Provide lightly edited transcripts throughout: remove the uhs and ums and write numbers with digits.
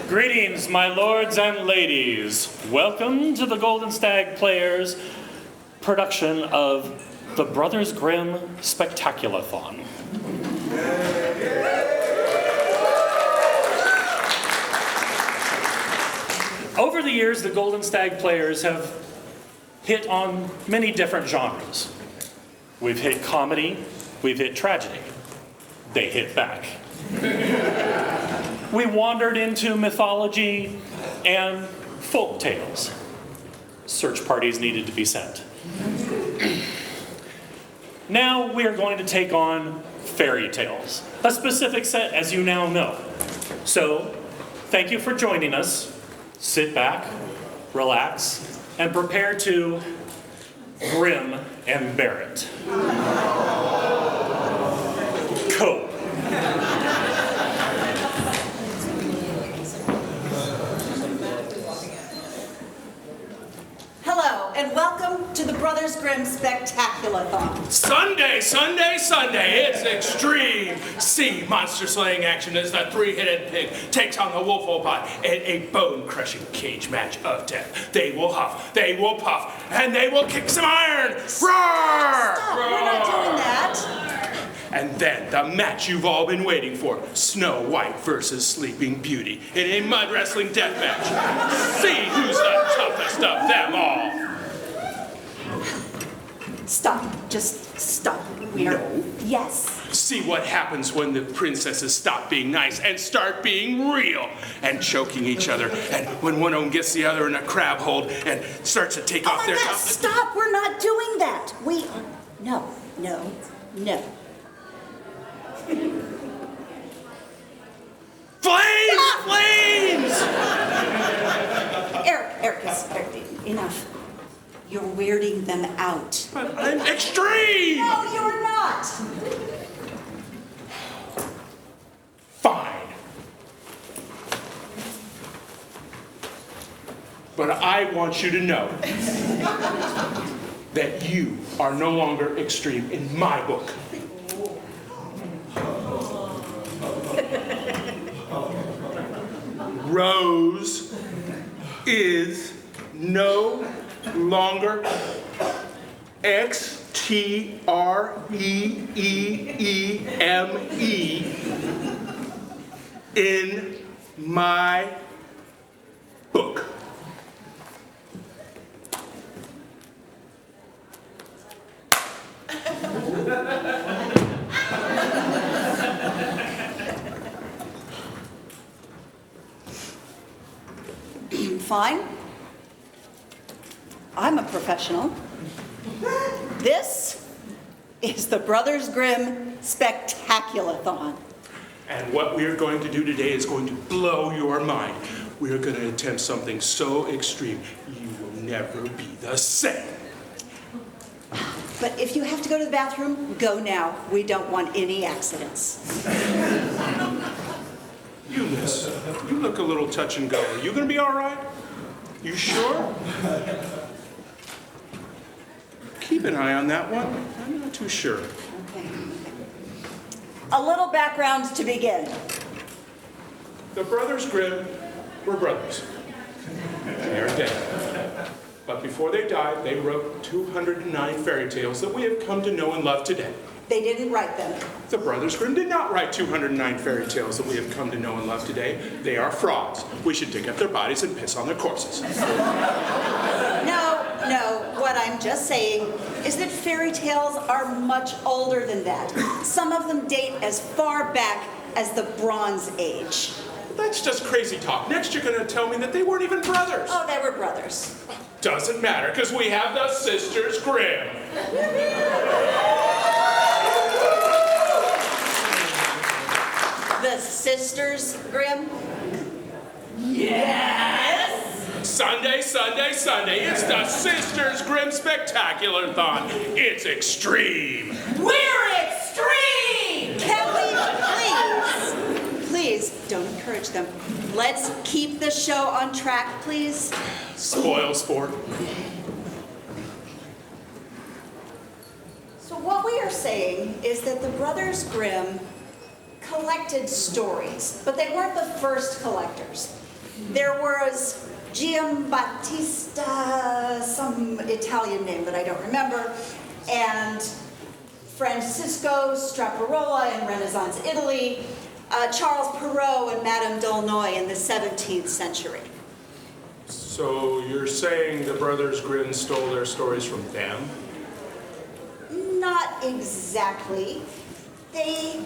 Greetings, my lords and ladies. Welcome to the Golden Stag Players production of the Brothers Grimm Spectaculathon. Over the years, the Golden Stag Players have hit on many different genres. We've hit comedy, we've hit tragedy. They hit back. We wandered into mythology and folk tales. Search parties needed to be sent. Now we are going to take on fairy tales, a specific set as you now know. So, thank you for joining us. Sit back, relax, and prepare to grim and bear it. Cool. Hello, and welcome to the Brothers Grimm Spectaculathon. Sunday, Sunday, Sunday, it's extreme sea monster slaying action as the three-headed pig takes on the wolfopod in a bone-crushing cage match of death. They will huff, they will puff, and they will kick some iron. Roar! Stop, Roar! we're not doing that. And then the match you've all been waiting for, Snow White versus Sleeping Beauty in a mud wrestling death match. See who's the toughest of them all. Stop, just stop. No. Yes. See what happens when the princesses stop being nice and start being real and choking each other. And when one of them gets the other in a crab hold and starts to take off their top. Stop, we're not doing that. No. Flames! Flames! Eric, enough. You're weirding them out. But I'm extreme! No, you're not. Fine. But I want you to know that you are no longer extreme in my book. Rose is no longer XTREEEME in my book. Fine. I'm a professional. This is the Brothers Grimm Spectaculathon. And what we are going to do today is going to blow your mind. We are going to attempt something so extreme, you will never be the same. But if you have to go to the bathroom, go now. We don't want any accidents. You, miss, you look a little touch and go. Are you going to be all right? You sure? Keep an eye on that one. I'm not too sure. Okay. A little background to begin. The Brothers Grimm were brothers. They are dead. But before they died, they wrote 209 fairy tales that we have come to know and love today. They didn't write them. The Brothers Grimm did not write 209 fairy tales that we have come to know and love today. They are frauds. We should dig up their bodies and piss on their corpses. No, what I'm just saying is that fairy tales are much older than that. Some of them date as far back as the Bronze Age. That's just crazy talk. Next you're going to tell me that they weren't even brothers. Oh, they were brothers. Doesn't matter, because we have the Sisters Grimm. The Sisters Grimm? Yes! Sunday, Sunday, Sunday. It's the Sisters Grimm Spectaculathon. It's extreme. We're extreme! Can we please don't encourage them. Let's keep the show on track, please. Spoil sport. So what we are saying is that the Brothers Grimm collected stories, but they weren't the first collectors. There was Giambattista, some Italian name that I don't remember, and Francisco Straparola in Renaissance Italy, Charles Perrault and Madame d'Aulnoy in the 17th century. So you're saying the Brothers Grimm stole their stories from them? Not exactly. They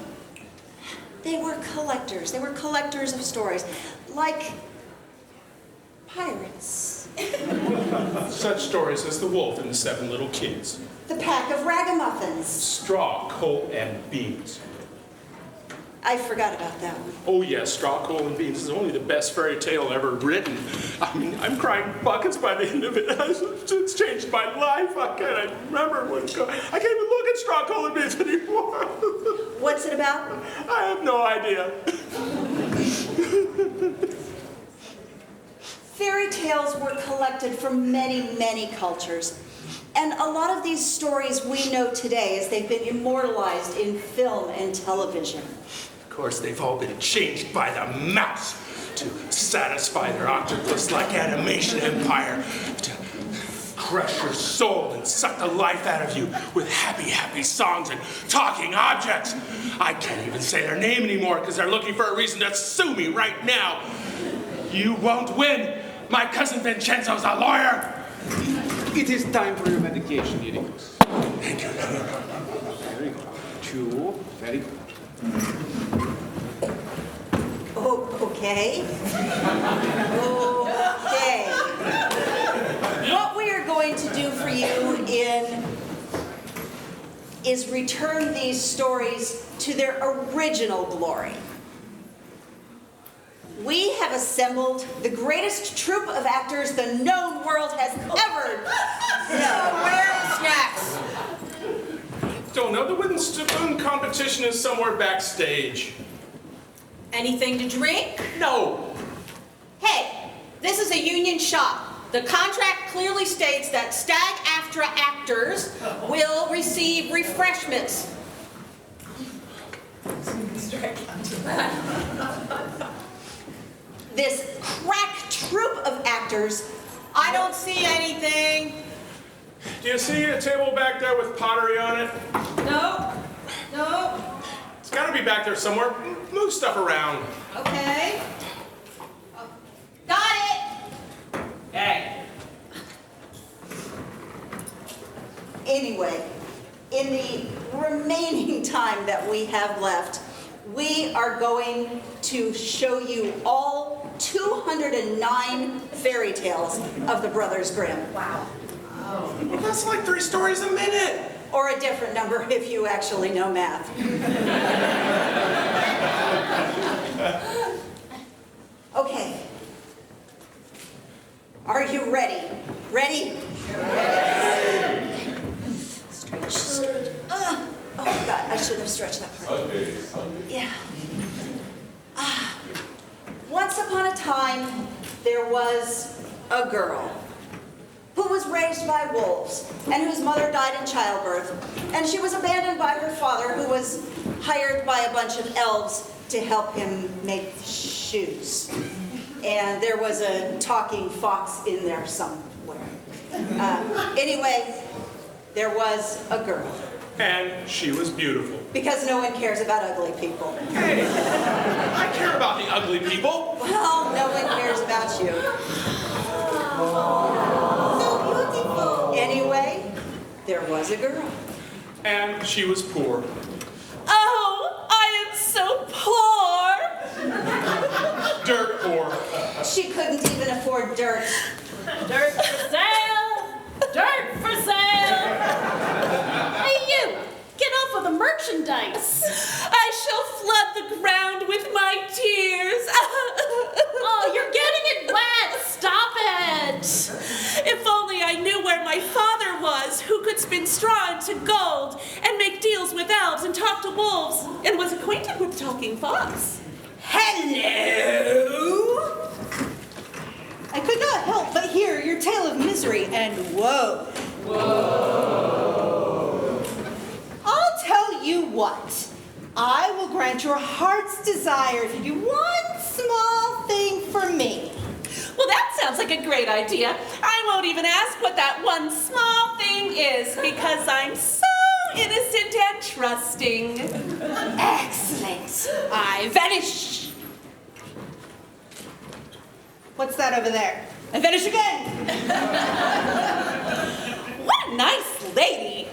were collectors. They were collectors of stories, like pirates. Such stories as The Wolf and the Seven Little Kids. The Pack of Ragamuffins. Straw, coal, and beans. I forgot about that one. Oh yes, Straw, Coal, and Beans is only the best fairy tale ever written. I mean, I'm crying buckets by the end of it. It's changed my life. I can't remember what it's called. I can't even look at Straw, Coal, and Beans anymore. What's it about? I have no idea. Fairy tales were collected from many, many cultures. And a lot of these stories we know today as they've been immortalized in film and television. Of course, they've all been changed by the mouse to satisfy their octopus-like animation empire, to crush your soul and suck the life out of you with happy, happy songs and talking objects. I can't even say their name anymore because they're looking for a reason to sue me right now. You won't win. My cousin Vincenzo's a lawyer. It is time for your medication, Iricus. Thank you. Very good. Chew. Very good. Oh, okay. Okay. What we are going to do for you is return these stories to their original glory. We have assembled the greatest troupe of actors the known world has ever known. Where are the snacks? Don't know. The wooden spoon competition is somewhere backstage. Anything to drink? No. Hey, this is a union shop. The contract clearly states that SAG-AFTRA actors will receive refreshments. This crack troupe of actors. I don't see anything. Do you see a table back there with pottery on it? No. No. It's got to be back there somewhere. Move stuff around. Okay. Got it. Hey. Anyway, in the remaining time that we have left, we are going to show you all 209 fairy tales of the Brothers Grimm. Wow. Well, that's like 3 stories a minute. Or a different number if you actually know math. Okay. Are you ready? Ready? Stretch. Oh God, I should have stretched that part. Yeah. Once upon a time, there was a girl who was raised by wolves and whose mother died in childbirth. And she was abandoned by her father, who was hired by a bunch of elves to help him make shoes. And there was a talking fox in there somewhere. Anyway, there was a girl. And she was beautiful. Because no one cares about ugly people. Hey, I care about the ugly people. Well, no one cares about you. So beautiful. Anyway, there was a girl. And she was poor. Oh, I am so poor. Dirt poor. She couldn't even afford dirt. Dirt for sale. Dirt for sale. Hey, you. Get off of the merchandise. I shall flood the ground with my tears. Oh, you're getting it wet. Stop it. where my father was, who could spin straw into gold and make deals with elves and talk to wolves and was acquainted with talking fox. Hello? I could not help but hear your tale of misery and woe. Whoa. I'll tell you what. I will grant your heart's desire if you do one small thing for me. Well, that sounds like a great idea. I won't even ask what that one small thing is because I'm so innocent and trusting. Excellent. I vanish. What's that over there? I vanish again. What a nice lady.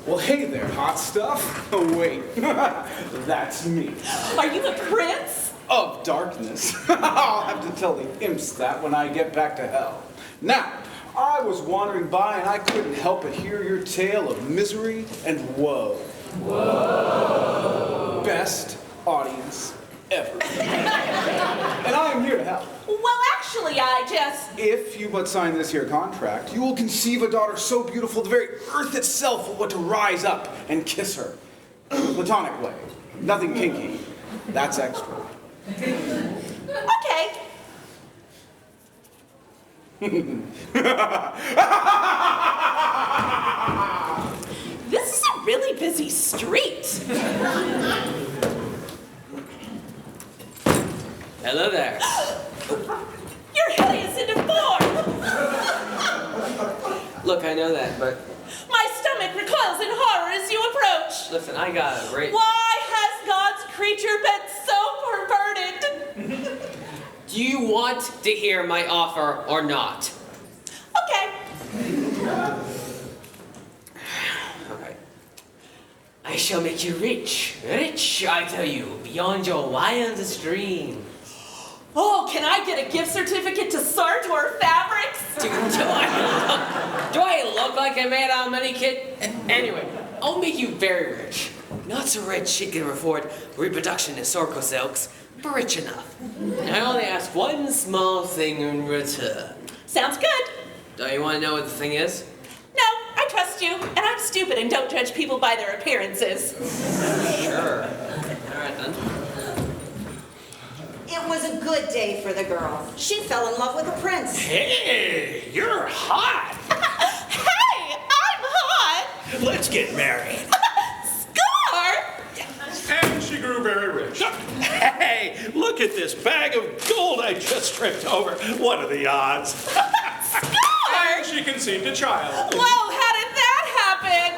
Well, hey there, hot stuff. Oh, wait. That's me. Are you the prince? Of darkness. I'll have to tell the imps that when I get back to hell. Now, I was wandering by and I couldn't help but hear your tale of misery and woe. Whoa. Best audience ever. And I am here to help. Well, actually, I just... If you but sign this here contract, you will conceive a daughter so beautiful the very earth itself will want to rise up and kiss her. Platonic way. Nothing kinky. That's extra. Okay. This is a really busy street. Hello there. You're hideous in deform. Look, I know that, but My stomach recoils in horror as you approach. listen, I got a great... Why has God's creature been so perverted? Do you want to hear my offer or not? Okay. Okay. I shall make you rich. Rich, I tell you, beyond your wildest dreams. Oh, can I get a gift certificate to Sartor Fabrics? Do I look like I made out of money, kid? Anyway, I'll make you very rich. Not so rich she can afford reproduction in Sorco silks, but rich enough. I only ask one small thing in return. Sounds good. Don't you want to know what the thing is? No, I trust you, and I'm stupid and don't judge people by their appearances. Sure. All right, then. It was a good day for the girl. She fell in love with a prince. Hey, you're hot. Hey, I'm hot. Let's get married. Score! And she grew very rich. Hey, look at this bag of gold I just tripped over. What are the odds? And she conceived a child. Whoa, how did that happen?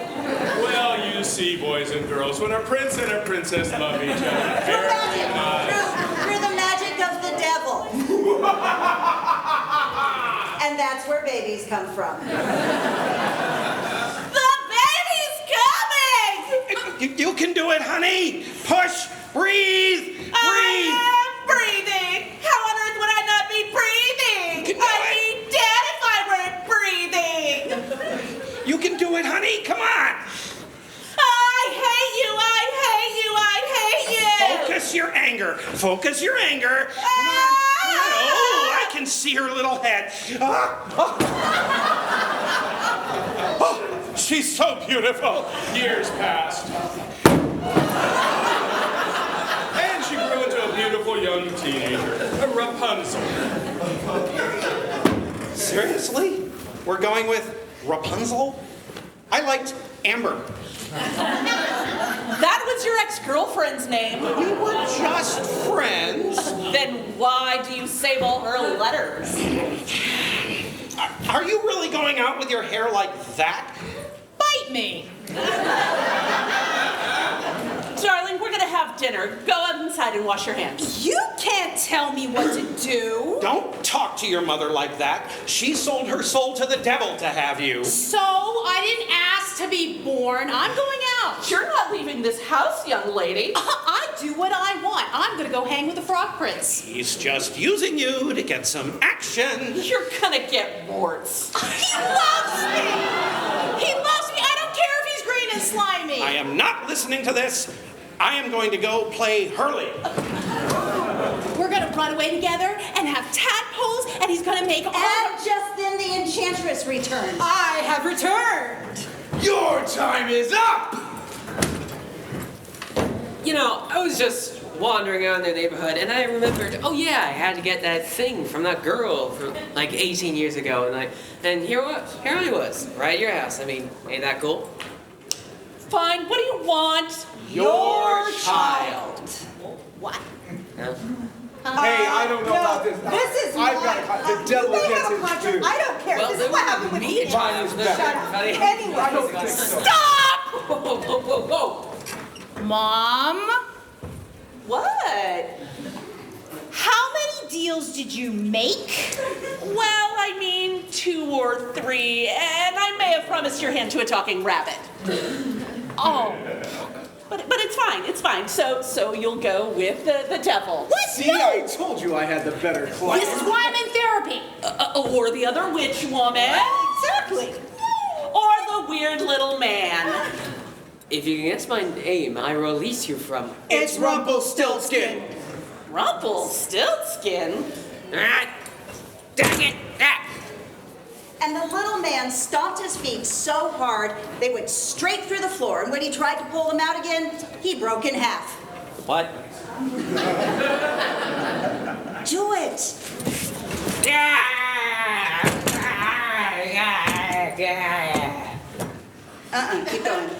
Well, you see, boys and girls, when a prince and a princess love each other. Through magic, through the magic of the devil. And that's where babies come from. The baby's coming! You can do it, honey. Push, breathe, breathe. I am breathing. How on earth would I not be breathing? I'd be dead if I weren't breathing. You can do it, honey. Come on. I hate you. I hate you. I hate you. Focus your anger. Focus your anger. Ah! Oh, I can see her little head. Oh, she's so beautiful. Years passed. And she grew into a beautiful young teenager, a Rapunzel. Seriously? We're going with Rapunzel? I liked Amber. That was your ex-girlfriend's name. We were just friends. Then why do you save all her letters? Are you really going out with your hair like that? Bite me. Darling, we're gonna have dinner. Go inside and wash your hands. You can't tell me what to do. Don't talk to your mother like that. She sold her soul to the devil to have you. So, I didn't ask to be born. I'm going out. You're not leaving this house, young lady. I do what I want. I'm gonna go hang with the Frog Prince. He's just using you to get some action. You're gonna get warts. He loves me! He loves me! I don't care if he's green and slimy! I am not listening to this. I am going to go play Hurley. We're gonna run away together and have tadpoles, and he's gonna make all And just then the Enchantress returned. I have returned. Your time is up! You know, I was just wandering around the neighborhood and I remembered, oh yeah, I had to get that thing from that girl from like 18 years ago, and here I was, right at your house. I mean, ain't that cool? Fine, what do you want? Your child. What? Huh? Hey, I don't know about this. This is I've my got a con- the devil you may gets have a his contract. due. I don't care. Well, this then is what happened with me me. and John is better. Shut up. Buddy. Anyway, I don't think so. Stop! Whoa, whoa, whoa, whoa. Mom? What? how many deals did you make? Well, I mean 2 or 3, and I may have promised your hand to a talking rabbit. Oh. But it's fine. So you'll go with the devil. What? See, I told you I had the better client. This is why I'm in therapy. Or the other witch woman. Exactly. Or the weird little man. If you can guess my name, I release you from. It's Rumpelstiltskin. Rumpelstiltskin? Ah, dang it! Ah. And the little man stomped his feet so hard they went straight through the floor. And when he tried to pull them out again, he broke in half. What? Do it. Keep going.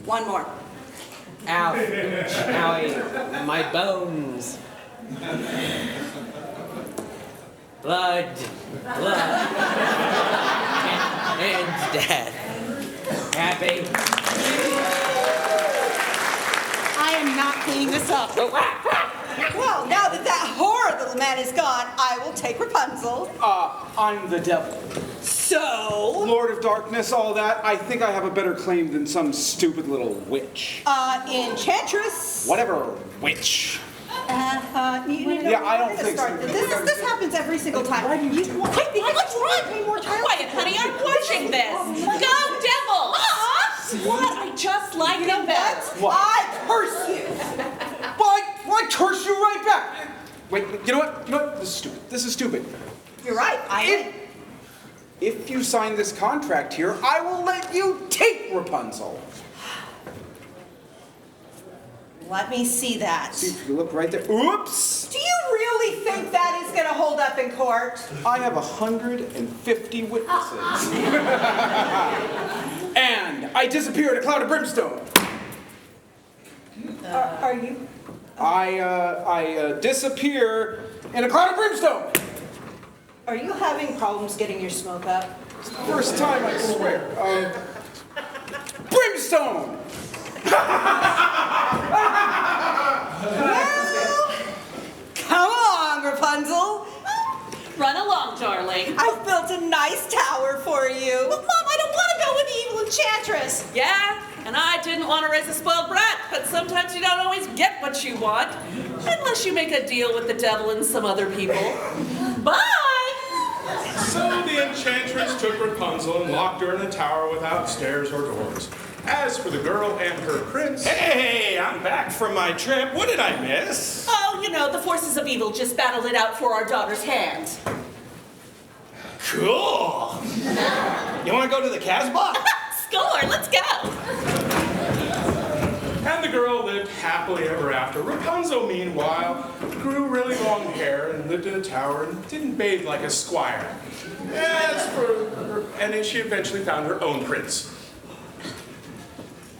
One more. Ow. Owie. My bones. Blood. And death. Happy. I am not cleaning this up. Well, now that horrid little man is gone, I will take Rapunzel. I'm the devil. So, Lord of Darkness, all that. I think I have a better claim than some stupid little witch. Enchantress. Whatever, witch. Yeah, I don't think so. This happens every single time. Why do you want? What's wrong? Quiet, honey, I'm watching this. Go, devil! What? I just like You know him better. what? I curse you. Well, I curse you right back. Wait, you know what? This is stupid. You're right. If you sign this contract here, I will let you take Rapunzel. Let me see that. See, if you look right there. Oops! Do you really think that is going to hold up in court? I have 150 witnesses. And I disappear in a cloud of brimstone. Are you? I disappear in a cloud of brimstone. Are you having problems getting your smoke up? First time, I swear. Brimstone! Well, come along, Rapunzel. Run along, darling. I've built a nice tower for you. But Mom, I don't want to go with the evil enchantress. Yeah, and I didn't want to raise a spoiled brat, but sometimes you don't always get what you want. Unless you make a deal with the devil and some other people. Bye! So the enchantress took Rapunzel and locked her in a tower without stairs or doors. As for the girl and her prince... Hey, I'm back from my trip. What did I miss? Oh, you know, the forces of evil just battled it out for our daughter's hand. Cool. You want to go to the Casbah? Score, let's go! And the girl lived happily ever after. Rapunzel, meanwhile, grew really long hair and lived in a tower and didn't bathe like a squire. And then she eventually found her own prince.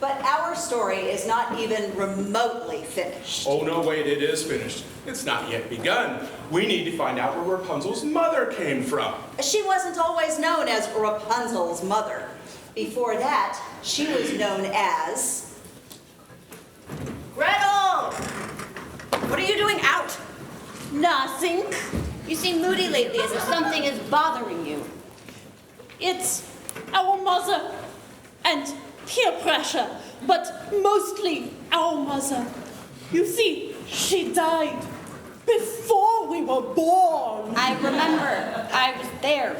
But our story is not even remotely finished. Oh, no, wait, it is finished. It's not yet begun. We need to find out where Rapunzel's mother came from. She wasn't always known as Rapunzel's mother. Before that, she was known as... Gretel! What are you doing out? Nothing. You seem moody lately, as if something is bothering you. It's our mother and peer pressure, but mostly our mother. You see, she died before we were born. I remember. I was there.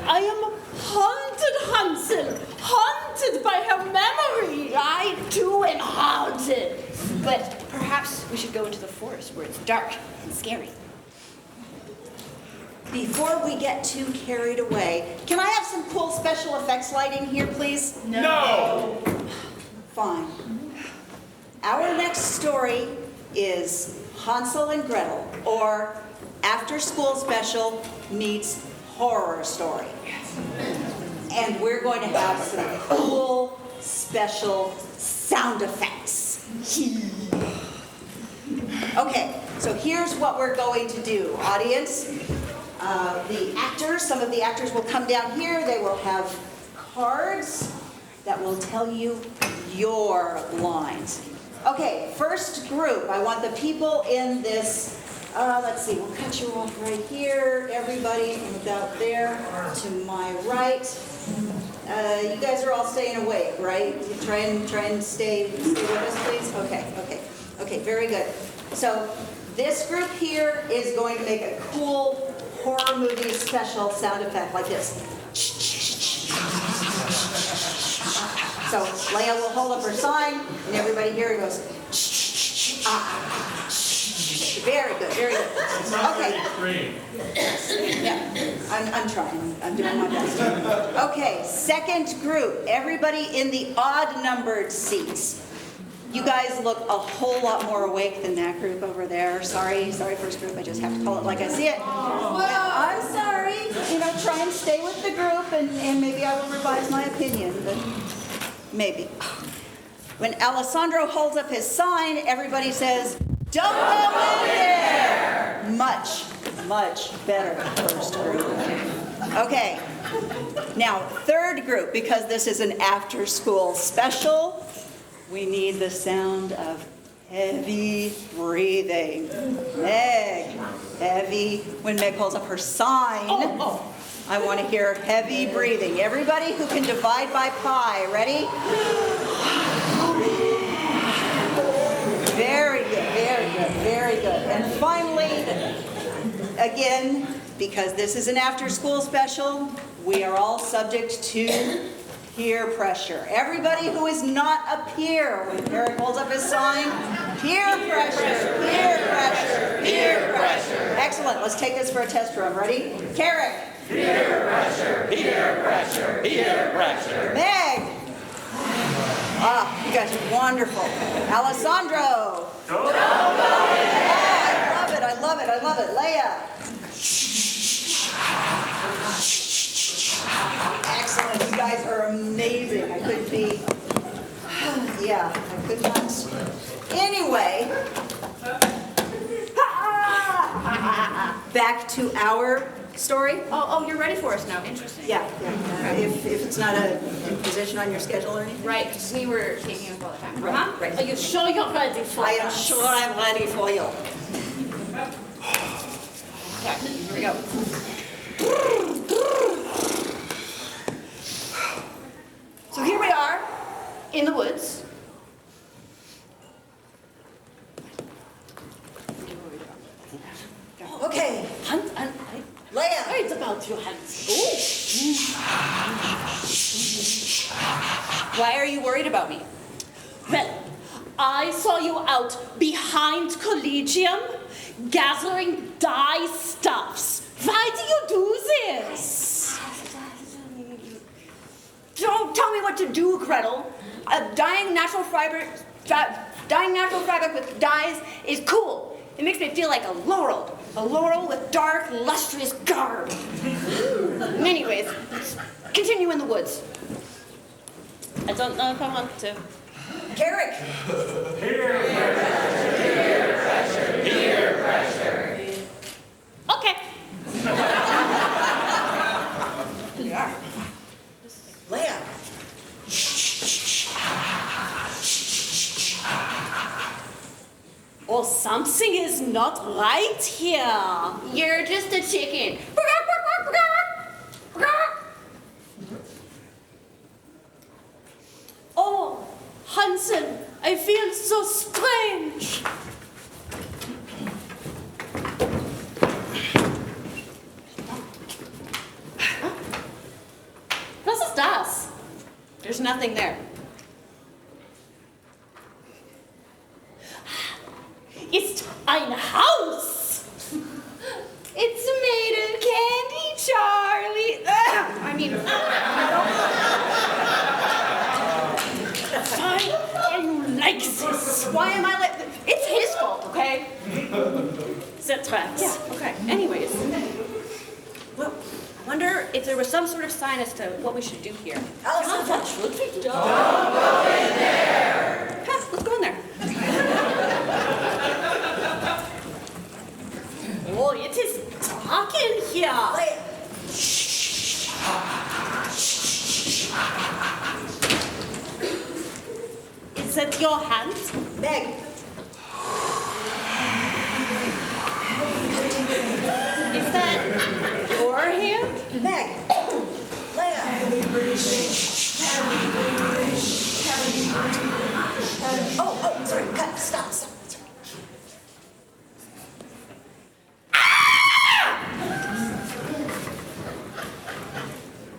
I am haunted, Hansel. Haunted by her memory. I too am haunted. But perhaps Perhaps we should go into the forest where it's dark and scary. Before we get too carried away, can I have some cool special effects lighting here, please? No! Fine. Our next story is Hansel and Gretel, or After School Special meets Horror Story. And we're going to have some cool special sound effects. Okay, so here's what we're going to do, audience. The actors, some of the actors will come down here. They will have cards that will tell you your lines. Okay, first group. I want the people in this, let's see, we'll cut you off right here. Everybody about there to my right. You guys are all staying awake, right? You try and stay with us, please. Okay, very good. So this group here is going to make a cool horror movie special sound effect like this. So Leia will hold up her sign, and everybody here goes. Very good, very good. Okay. Yeah, I'm trying. I'm doing my best. Okay, second group. Everybody in the odd-numbered seats. You guys look a whole lot more awake than that group over there. Sorry, first group. I just have to call it like I see it. Well, I'm sorry. You know, try and stay with the group, and maybe I will revise my opinion, but maybe. When Alessandro holds up his sign, everybody says, "Don't go in there!" Much, much better, first group. Okay. Now, third group, because this is an after-school special, we need the sound of heavy breathing. Meg, heavy. When Meg holds up her sign, I want to hear heavy breathing. Everybody who can divide by pi, ready? Very good, very good, very good. And finally, again, because this is an after-school special, we are all subject to peer pressure. Everybody who is not a peer, when Eric holds up his sign, peer pressure, peer pressure, peer pressure. Excellent. Let's take this for a test run. Ready? Carrick. Peer pressure, peer pressure, peer pressure. Meg. Ah, you guys are wonderful. Alessandro. Don't go in there. I love it, I love it, I love it. Leia. Excellent, you guys are amazing. I couldn't be, yeah, I could not. Anyway, back to our story. Oh, you're ready for us now. Interesting. Yeah. If it's not a imposition on your schedule or anything. Right, because we were taking up all the time. Right. Are you sure you're ready for I am us? sure I'm ready for you. Okay, here we go. So here we are in the woods. Okay, Hunt and Leia. it's about your hands. Why are you worried about me? Well, I saw you out behind Collegium gathering dye stuffs. Why do you do this? Don't tell me what to do, Gretel. Dyeing natural fabric with dyes is cool. It makes me feel like a laurel with dark, lustrous garb. Anyways, continue in the woods. I don't know if I want to. Carrick. Peer pressure, peer pressure. Okay. Yeah. Leia. Or something is not right here. You're just a chicken. Oh, Hansel, I feel so strange. Was ist das? There's nothing there. mean, why are you like this? Why am I like... It's his fault, okay? That's right. Yeah, okay. Anyways. Well, I wonder if there was some sort of sign as to what we should do here. Alice, what should we do? Let's go in there. Oh, it is dark in here. Is that your hand? Meg, Is that your hand? Meg, Leia. Oh, sorry, cut, stop.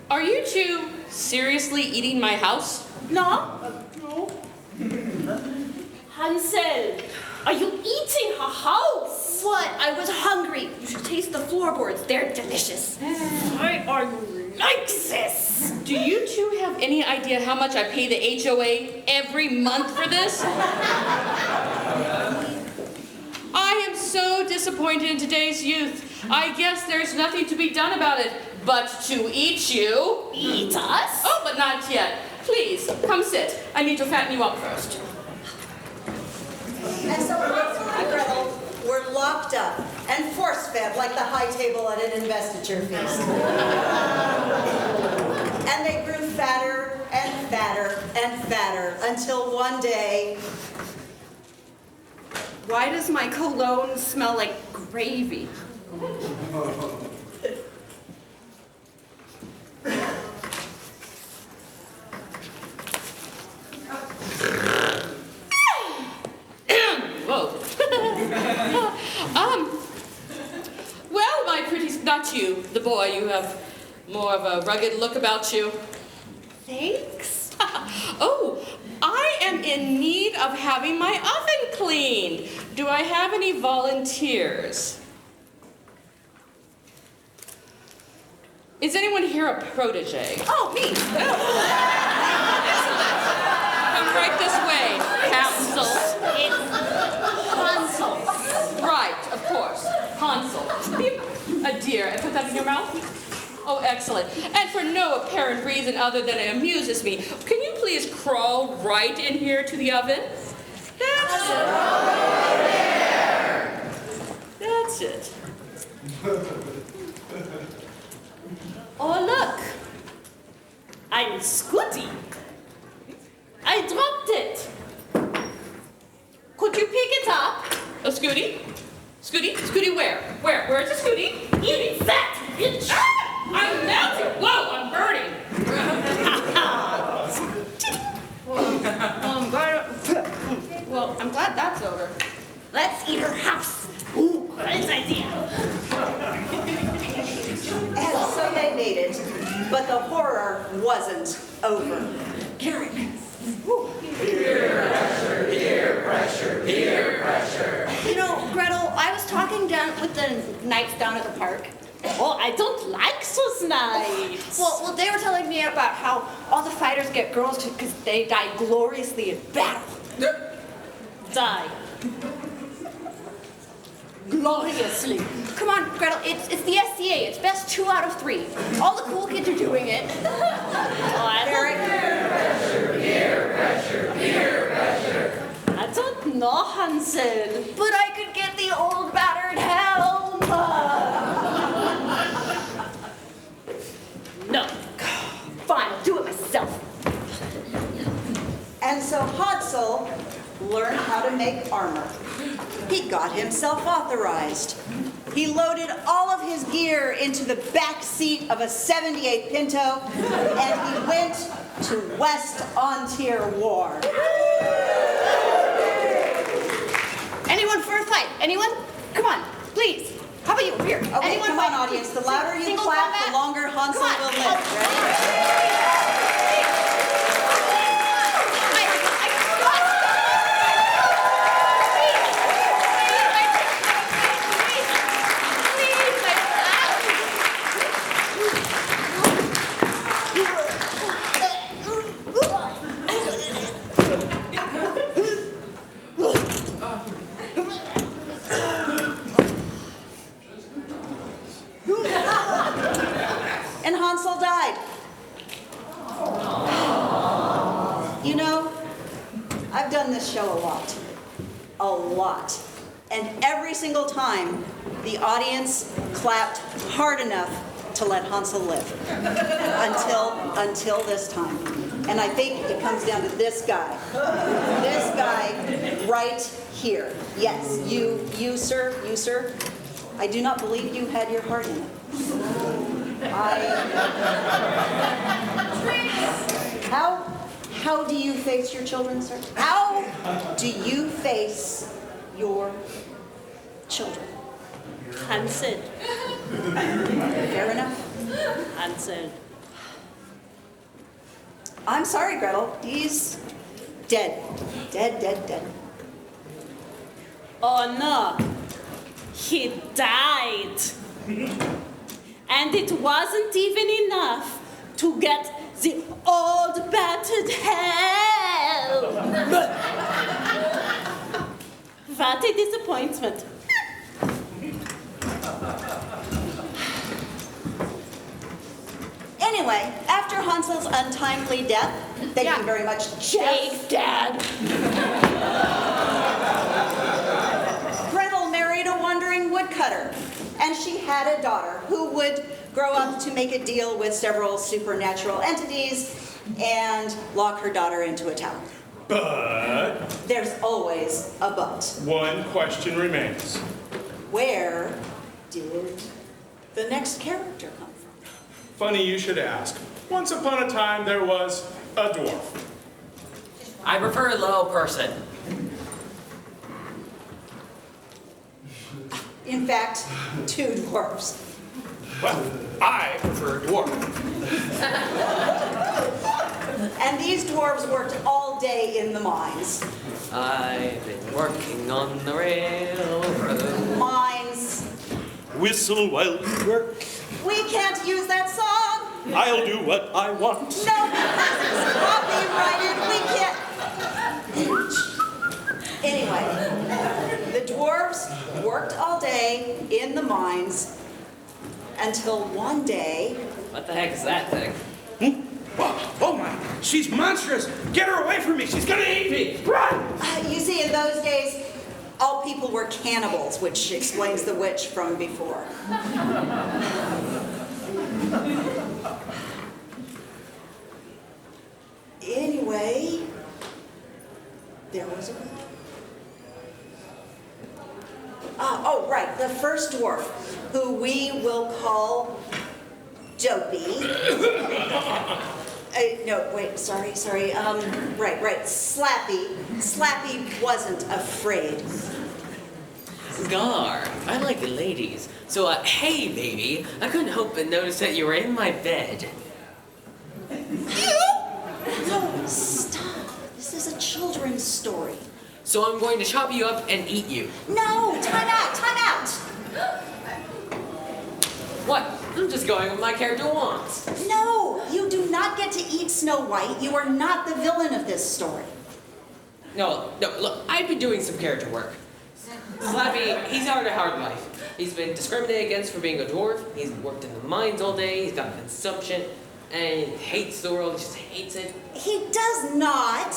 Are you two seriously eating my house? No. Hansel, are you eating her house? What? I was hungry. You should taste the floorboards. They're delicious. Why are you like this? Do you two have any idea how much I pay the HOA every month for this? I am so disappointed in today's youth. I guess there's nothing to be done about it but to eat you. Eat us? Oh, but not yet. Please, come sit. I need to fatten you up first. And so Hansel and Gretel were locked up and force-fed like the high table at an investiture feast. And they grew fatter and fatter and fatter until one day... Why does my cologne smell like gravy? Whoa. Well, my pretty, not you, the boy, you have more of a rugged look about you. Thanks. Oh, I am in need of having my oven cleaned. Do I have any volunteers? Is anyone here a protege? Oh, me. Come right this way, Hansel. Hansel. Right, of course, Hansel. Be a dear and put that in your mouth. Oh, excellent. And for no apparent reason other than it amuses me, can you please crawl right in here to the oven? That's it. That's it. Oh, look. I'm Scooty. I dropped it. Could you pick it up? Oh, Scooty? Scooty? Scooty where? Where is the Scooty? In that bitch. I'm melting. Whoa, I'm burning. Well, I'm glad that's over. Let's eat her house. Ooh, great idea. And so they made it, but the horror wasn't over. Karen. Peer pressure. You know, Gretel, I was talking down with the knights down at the park. Oh, I don't like those nights. Well, they were telling me about how all the fighters get girls because they die gloriously in battle. Die. Gloriously. Come on, Gretel, it's the SCA. It's best 2 out of 3. All the cool kids are doing it. Oh, I don't know, Hansel. But I could get the old battered helm. No. Fine, I'll do it myself. And so Hansel learned how to make armor. He got himself authorized. He loaded all of his gear into the back seat of a 78 Pinto, and he went to West Ontier War. Anyone for a fight? Anyone? Come on, please. How about you over here? Okay, Anyone come on, fight? audience. The louder you Single clap, combat? the longer Hansel Come on. will live. Ready? died. You know, I've done this show a lot. A lot. And every single time, the audience clapped hard enough to let Hansel live. Until this time. And I think it comes down to this guy. This guy right here. Yes, you sir. I do not believe you had your heart in it. How do you face your children, sir? How do you face your children? Hansel. Fair enough. Hansel. I'm sorry, Gretel. He's dead. Dead. Oh no, he died. And it wasn't even enough to get the old battered hell. What a disappointment. Anyway, after Hansel's untimely death, thank you very much, Jeff. Dad. Gretel married a wandering woodcutter, and she had a daughter who would grow up to make a deal with several supernatural entities and lock her daughter into a tower. But There's always a but. one question remains. Where did the next character come from? Funny you should ask. Once upon a time, there was a dwarf. I prefer a little person. In fact, 2 dwarfs. Well, I prefer a dwarf. And these dwarves worked all day in the mines. I've been working on the railroad. Mines. Whistle while you work. We can't use that song. I'll do what I want. No, because it's copyrighted. We can't. Anyway, the dwarves worked all day in the mines until one day. What the heck is that thing? Oh my, she's monstrous. Get her away from me. She's gonna eat me. Run! You see, in those days, all people were cannibals, which explains the witch from before. Anyway, there was a... oh, right, the first dwarf, who we will call Dopey. No, wait, sorry. Right, Slappy. Slappy wasn't afraid. Gar, I like ladies. So, hey, baby, I couldn't help but notice that you were in my bed. No, stop. This is a children's story. So I'm going to chop you up and eat you. No, time out. What? I'm just going with my character wants. No, you do not get to eat Snow White. You are not the villain of this story. No, look, I've been doing some character work. Slappy, he's had a hard life. He's been discriminated against for being a dwarf. He's worked in the mines all day. He's got consumption. And he hates the world. He just hates it. He does not.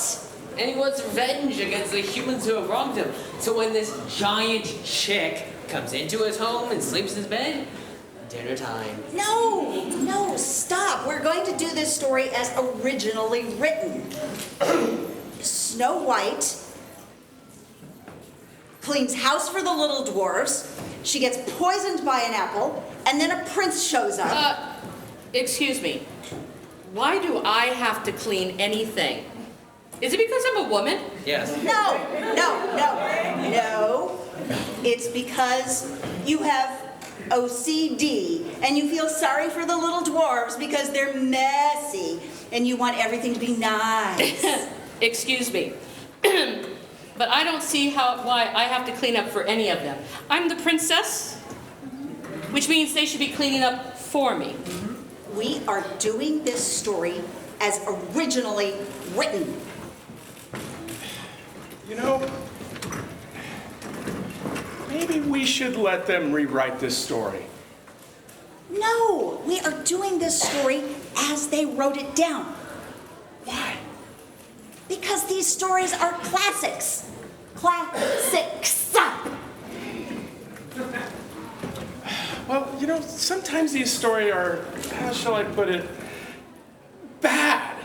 And he wants revenge against the humans who have wronged him. So when this giant chick comes into his home and sleeps in his bed, dinner time. No, stop. We're going to do this story as originally written. Snow White cleans house for the little dwarves. She gets poisoned by an apple, and then a prince shows up. Excuse me. Why do I have to clean anything? Is it because I'm a woman? Yes. No. It's because you have OCD, and you feel sorry for the little dwarves because they're messy, and you want everything to be nice. Excuse me. But I don't see why I have to clean up for any of them. I'm the princess, which means they should be cleaning up for me. We are doing this story as originally written. You know, maybe we should let them rewrite this story. No, we are doing this story as they wrote it down. Why? Because these stories are classics. Classics. Well, you know, sometimes these stories are, how shall I put it, bad.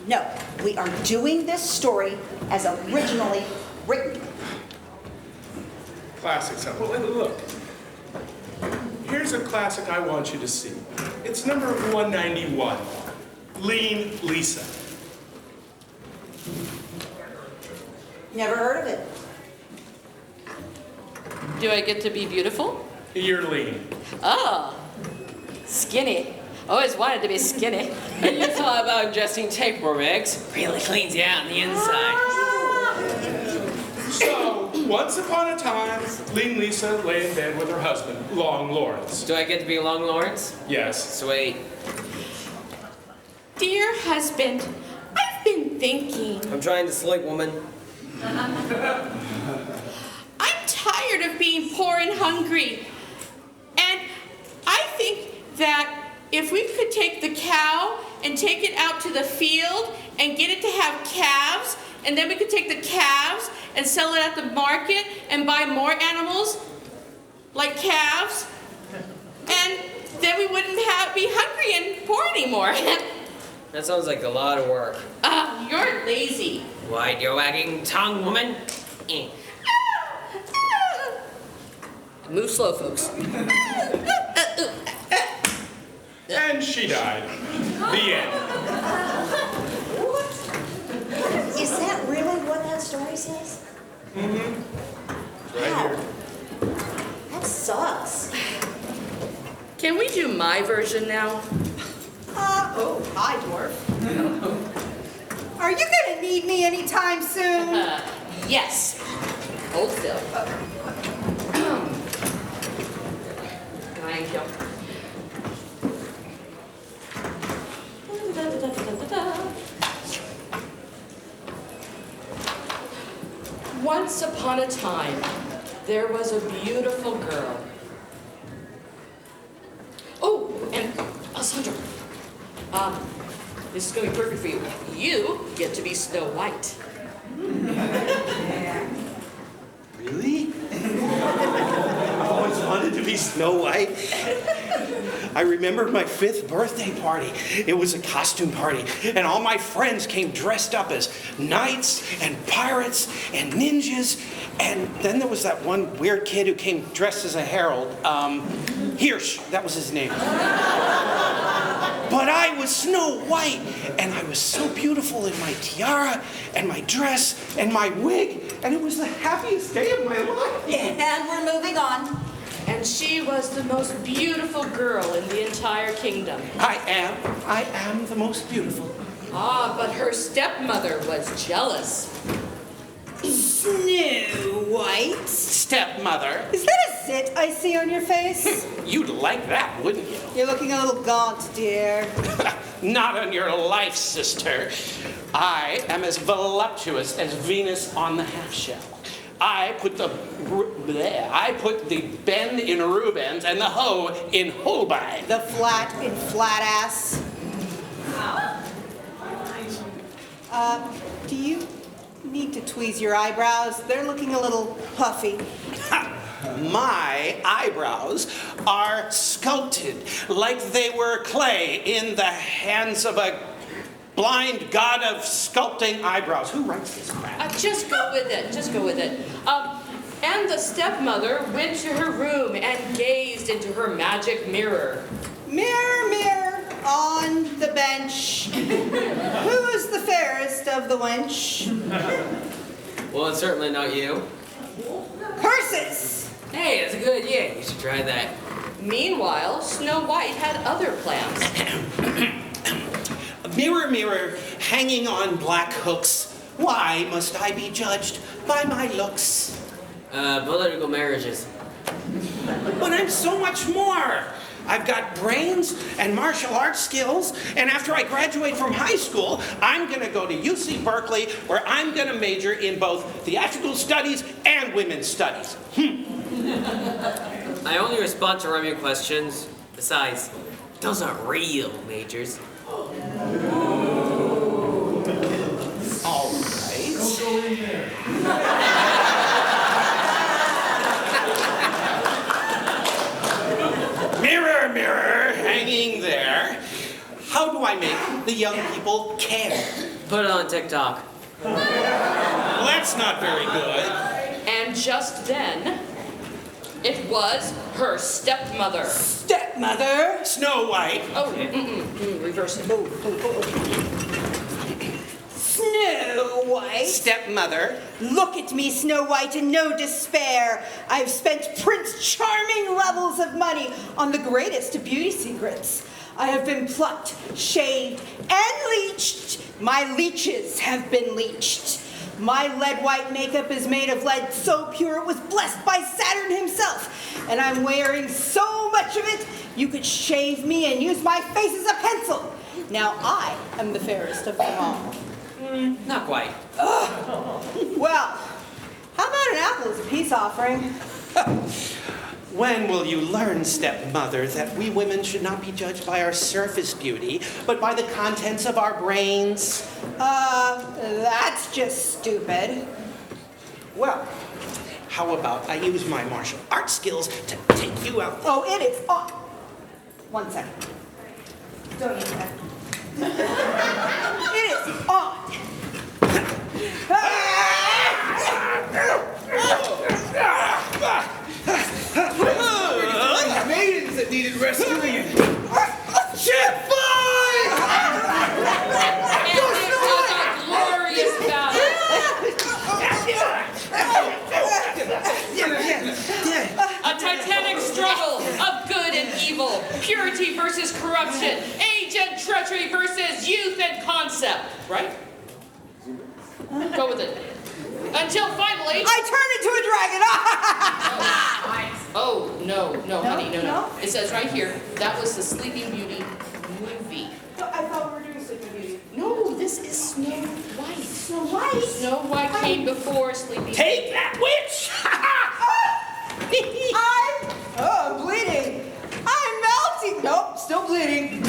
No, we are doing this story as originally written. Classics. Well, look. Here's a classic I want you to see. It's number 191, Lean Lisa. Never heard of it. Do I get to be beautiful? You're lean. Oh, skinny. Always wanted to be skinny. And you thought about ingesting tapeworm eggs? Really cleans you out on the inside. So, once upon a time, Lean Lisa lay in bed with her husband, Long Lawrence. Do I get to be Long Lawrence? Yes. Sweet. Dear husband, I've been thinking. I'm trying to sleep, woman. I'm tired of being poor and hungry. And I think that if we could take the cow and take it out to the field and get it to have calves, and then we could take the calves and sell it at the market and buy more animals, like calves, and then we wouldn't be hungry and poor anymore. That sounds like a lot of work. You're lazy. Why, your wagging tongue, woman? Eh. Move slow, folks. And she died. The end. Is that really what that story says? Mm-hmm. Right here. That sucks. Can we do my version now? Oh, hi, dwarf. Are you gonna need me anytime soon? Yes. Hold still. Thank you. Once upon a time, there was a beautiful girl. Oh, and Alessandro, this is going to be perfect for you. You get to be Snow White. Really? I've always wanted to be Snow White. I remember my 5th birthday party. It was a costume party, and all my friends came dressed up as knights and pirates and ninjas, and then there was that one weird kid who came dressed as a herald. Hirsch, that was his name. But I was Snow White, and I was so beautiful in my tiara and my dress and my wig, and it was the happiest day of my life. And we're moving on. And she was the most beautiful girl in the entire kingdom. I am the most beautiful. But her stepmother was jealous. Snow White? Stepmother. Is that a zit I see on your face? You'd like that, wouldn't you? You're looking a little gaunt, dear. Not on your life, sister. I am as voluptuous as Venus on the half shell. I put the bend in Rubens and the hoe in Holbein. The flat in flat ass. Do you need to tweeze your eyebrows? They're looking a little puffy. My eyebrows are sculpted like they were clay in the hands of a blind god of sculpting eyebrows. Who writes this crap? Just go with it. Just go with it. And the stepmother went to her room and gazed into her magic mirror. Mirror, mirror on the bench, who is the fairest of the wench? Well, it's certainly not you. Curses! Hey, that's a good idea. You should try that. Meanwhile, Snow White had other plans. Mirror, mirror, hanging on black hooks, why must I be judged by my looks? Political marriages. But I'm so much more. I've got brains and martial arts skills, and after I graduate from high school, I'm gonna go to UC Berkeley, where I'm gonna major in both theatrical studies and women's studies. I only respond to Romeo questions. Besides, those aren't real majors. All right. Don't go in there. Mirror, mirror, hanging there. How do I make the young people care? Put it on TikTok. Well, that's not very good. And just then, it was her stepmother. Stepmother? Snow White. Oh, reverse it. Snow White? Stepmother. Look at me, Snow White, in no despair. I've spent Prince Charming levels of money on the greatest of beauty secrets. I have been plucked, shaved, and leached. My leeches have been leached. My lead white makeup is made of lead so pure it was blessed by Saturn himself. And I'm wearing so much of it, you could shave me and use my face as a pencil. Now I am the fairest of them all. Not quite. Well, how about an apple as a peace offering? When will you learn, stepmother, that we women should not be judged by our surface beauty, but by the contents of our brains? That's just stupid. Well, how about I use my martial arts skills to take you out? Oh, it is on. 1 second. Don't use that. It is on. Maidens that needed rescuing. Shit, fine! And it was a glorious battle. A titanic struggle of good and evil, purity versus corruption, age and treachery versus youth and concept. Right? Go with it. Until finally... I turned into a dragon! Oh, no, honey, no. It says right here, that was the Sleeping Beauty movie. I thought we were doing Sleeping Beauty. No, this is Snow White. Snow White? Snow White came before Sleeping Beauty. Take that, witch! I'm bleeding. I'm melting. Nope, still bleeding.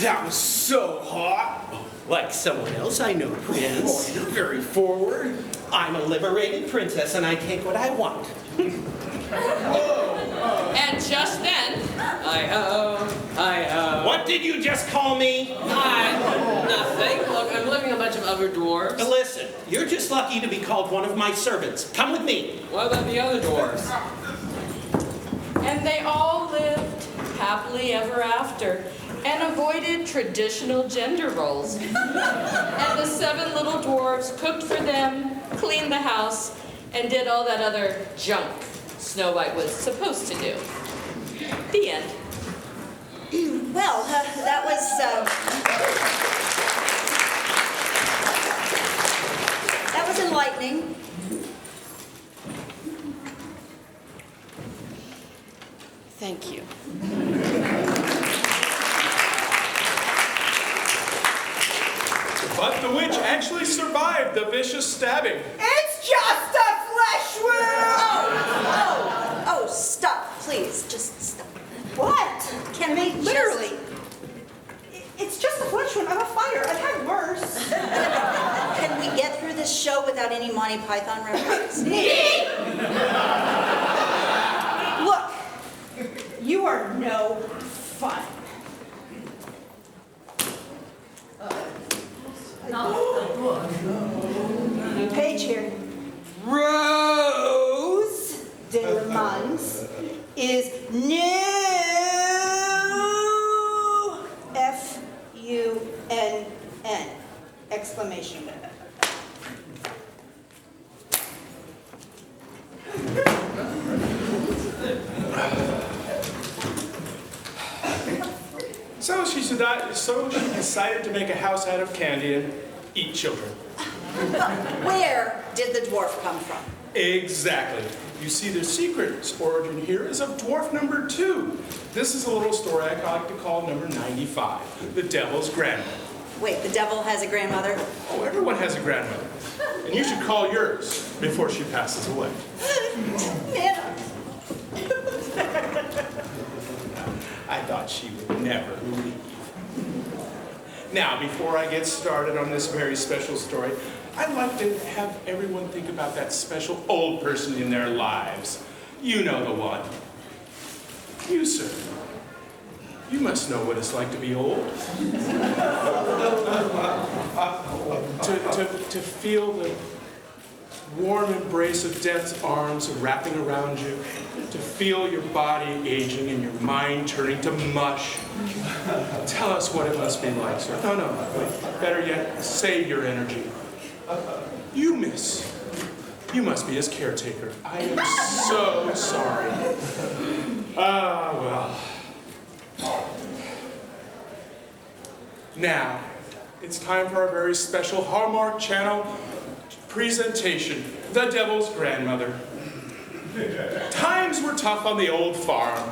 That was so hot. Like someone else I know, Prince. You're very forward. I'm a liberated princess and I take what I want. And just then, Hi-ho. What did you just call me? Nothing. Look, I'm living a bunch of other dwarves. Listen, you're just lucky to be called one of my servants. Come with me. What about the other dwarves? and they all lived happily ever after and avoided traditional gender roles. And the 7 little dwarves cooked for them, cleaned the house, and did all that other junk Snow White was supposed to do. The end. Well, that was enlightening. Thank you. But the witch actually survived the vicious stabbing. It's just a flesh wound! Oh, stop, please. Just stop. What? Can we Literally. It's just a flesh wound. I'm a fighter. I've had worse. Can we get through this show without any Monty Python references? Look, you are no fun. Page here. Rose de LaMans is new. F-U-N-N. Exclamation. So she decided to make a house out of candy and eat children. Where did the dwarf come from? Exactly. You see, the secret origin here is of dwarf number 2. This is a little story I like to call number 95, the devil's grandmother. Wait, the devil has a grandmother? Oh, everyone has a grandmother. And you should call yours before she passes away. Nana. I thought she would never leave. Now, before I get started on this very special story, I'd like to have everyone think about that special old person in their lives. You know the one. You, sir. You must know what it's like to be old. To feel the warm embrace of death's arms wrapping around you. To feel your body aging and your mind turning to mush. Tell us what it must be like, sir. No, wait. Better yet, save your energy. You, miss. You must be his caretaker. I am so sorry. Well. Now, it's time for our very special Hallmark Channel presentation, The Devil's Grandmother. Times were tough on the old farm.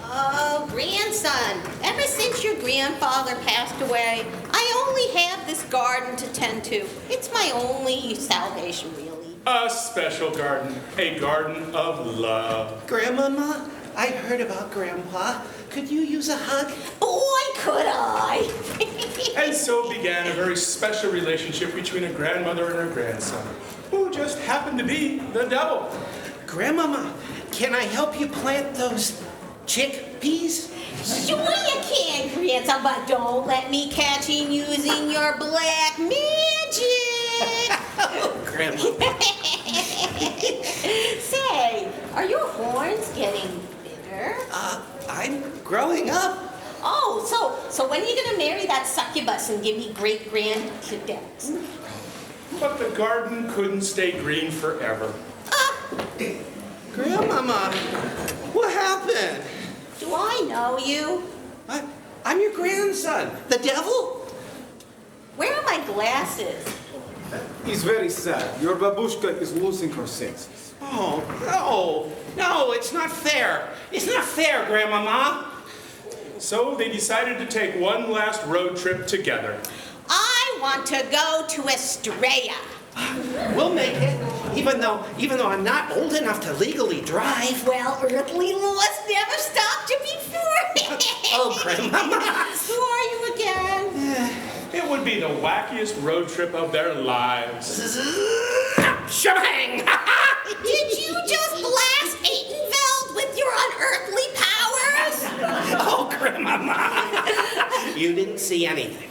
Oh, grandson, ever since your grandfather passed away, I only have this garden to tend to. It's my only salvation, really. A special garden, a garden of love. Grandmama, I heard about Grandpa. Could you use a hug? Boy, could I! And so began a very special relationship between a grandmother and her grandson, who just happened to be the devil. Grandmama, can I help you plant those chickpeas? Sure you can, grandson, but don't let me catch you using your black magic! Oh, Grandma. Say, are your horns getting bigger? I'm growing up. Oh, so when are you gonna marry that succubus and give me great-grandkids? But the garden couldn't stay green forever. Grandmama, what happened? Do I know you? I'm your grandson, the devil. Where are my glasses? He's very sad. Your babushka is losing her senses. Oh, no, it's not fair. It's not fair, Grandmama. So they decided to take one last road trip together. I want to go to Estrella. We'll make it, even though I'm not old enough to legally drive. Well, earthly laws never stopped you before. Oh, Grandmama. Who are you again? It would be the wackiest road trip of their lives. Shebang! Did you just blast Atenfeld with your unearthly powers? Oh, Grandmama. You didn't see anything.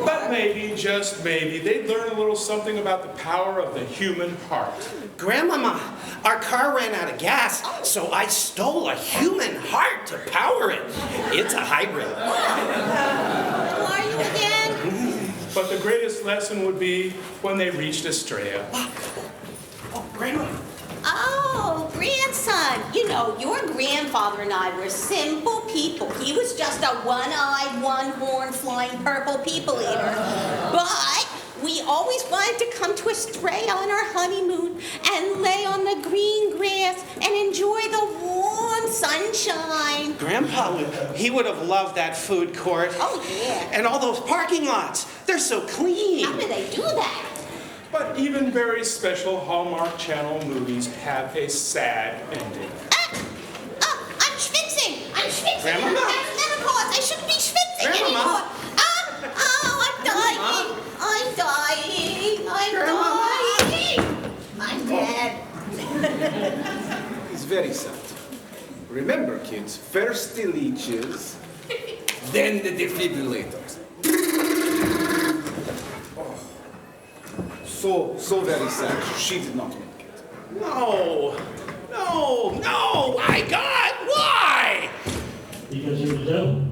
But maybe, just maybe, they'd learn a little something about the power of the human heart. Grandmama, our car ran out of gas, so I stole a human heart to power it. It's a hybrid. Who are you again? But the greatest lesson would be when they reached Estrella. Oh, Grandma. Oh, grandson. You know, your grandfather and I were simple people. He was just a one-eyed, one-horned, flying purple people eater. But we always wanted to come to Estrella on our honeymoon and lay on the green grass and enjoy the warm sunshine. Grandpa, he would have loved that food court. Oh, yeah. And all those parking lots. They're so clean. How do they do that? But even very special Hallmark Channel movies have a sad ending. I'm schwitzing. I'm schwitzing. Grandma? I'm menopause. I shouldn't be schwitzing Grandma? anymore. I'm dying. I'm dying. I'm dying. I'm dead. He's very sad. Remember, kids, first the leeches, then the defibrillators. So very sad. She did not make it. No, my God, why? Because you're the devil,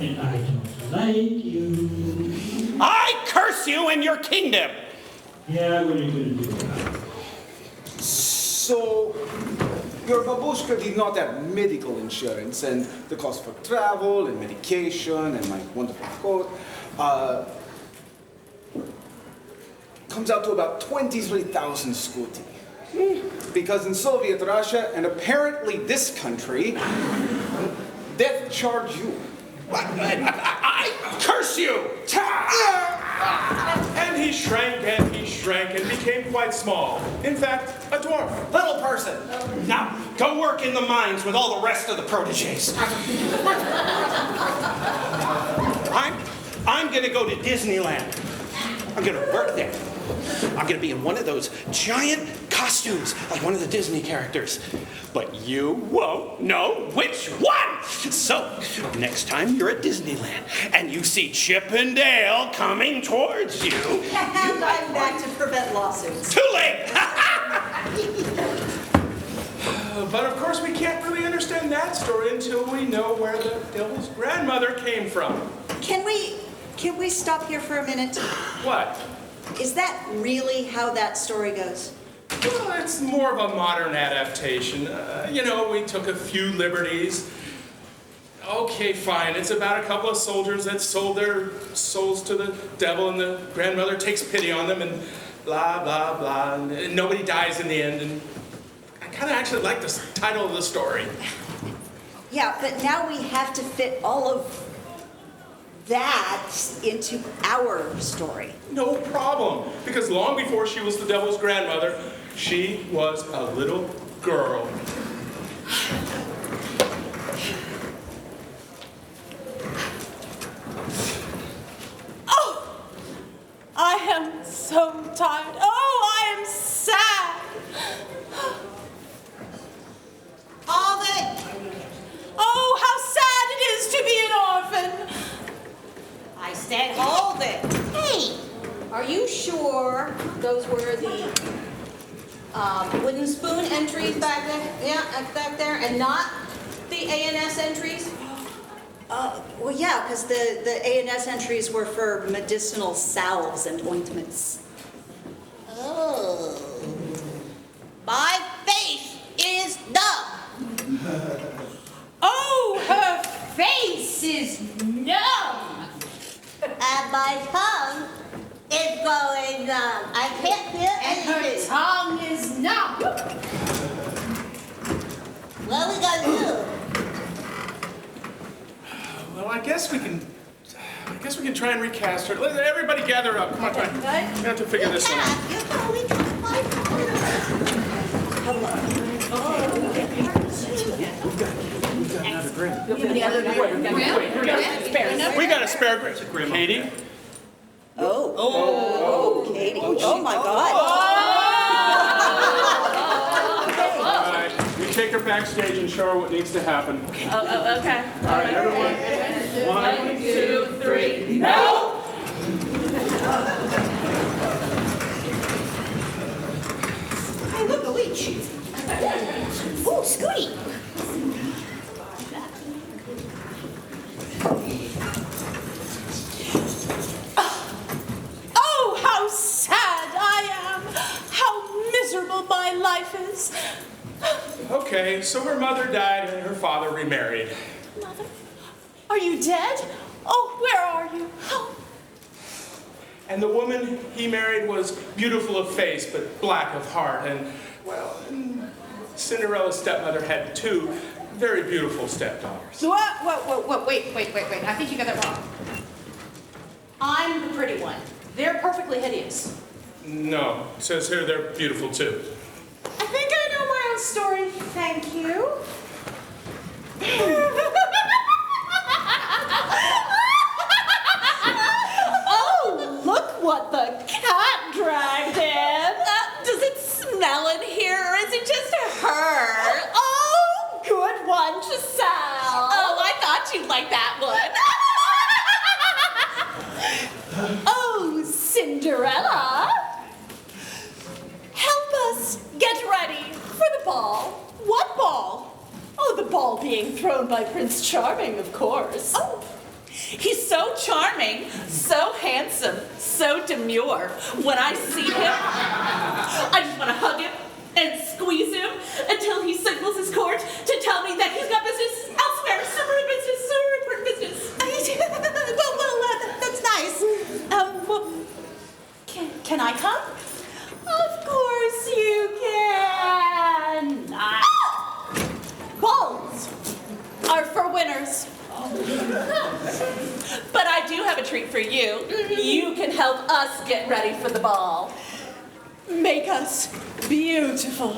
and I don't like you. I curse you and your kingdom. Yeah, what are you going to do about it? So, your babushka did not have medical insurance, and the cost for travel and medication and my wonderful coat comes out to about 23,000 zloty. Because in Soviet Russia, and apparently this country, death charge you. I curse you. And he shrank and became quite small. In fact, a dwarf. Little person. Now, go work in the mines with all the rest of the proteges. I'm gonna go to Disneyland. I'm gonna work there. I'm gonna be in one of those giant costumes, like one of the Disney characters. But you won't know which one. So, next time you're at Disneyland and you see Chip and Dale coming towards you... And I'm back to prevent lawsuits. Too late! But of course we can't really understand that story until we know where the devil's grandmother came from. Can we stop here for a minute? What? Is that really how that story goes? Well, it's more of a modern adaptation. We took a few liberties. Okay, fine. It's about a couple of soldiers that sold their souls to the devil, and the grandmother takes pity on them, and blah, blah, blah. And nobody dies in the end. And I kind of actually like the title of the story. Yeah, but now we have to fit all of that into our story. No problem. Because long before she was the devil's grandmother, she was a little girl. Oh, I am so tired. Oh, I am sad. Alden! Oh, how sad it is to be an orphan. I said hold it. Hey, are you sure those were the wooden spoon entries back there? Yeah, back there, and not the A&S entries? Well, yeah, because the A&S entries were for medicinal salves and ointments. Oh. My face is numb. Oh, her face is numb. And my tongue is going numb. I can't feel anything. Her tongue is numb. What are we gonna do? Well, I guess we can try and recast her. Let everybody gather up. Come on, try. We have to figure this one out. We got a spare Grimm. Katie? Oh, Katie. Oh, my God. All right, we take her backstage and show her what needs to happen. Oh, okay. All right, everyone. 1, 2, 3, no! Hey, look, a leech. Oh, Scooty. Oh, how sad I am. How miserable my life is. Okay, so her mother died and her father remarried. Mother, are you dead? Oh, where are you? Oh. And the woman he married was beautiful of face, but black of heart. And, well, Cinderella's stepmother had 2 very beautiful stepdaughters. What? Wait. I think you got that wrong. I'm the pretty one. They're perfectly hideous. No, it says here they're beautiful too. I think I know my own story, thank you. Oh, look what the cat dragged in. Does it smell in here, or is it just her? Oh, good one, Giselle. Oh, I thought you'd like that one. Oh, Cinderella. Help us get ready for the ball. What ball? Oh, the ball being thrown by Prince Charming, of course. Oh, he's so charming, so handsome, so demure. When I see him, I just want to hug him and squeeze him until he signals his court to tell me that he's got business elsewhere. Super important business. Well, that's nice. Can I come? Of course you can. Balls are for winners. But I do have a treat for you. You can help us get ready for the ball. Make us beautiful.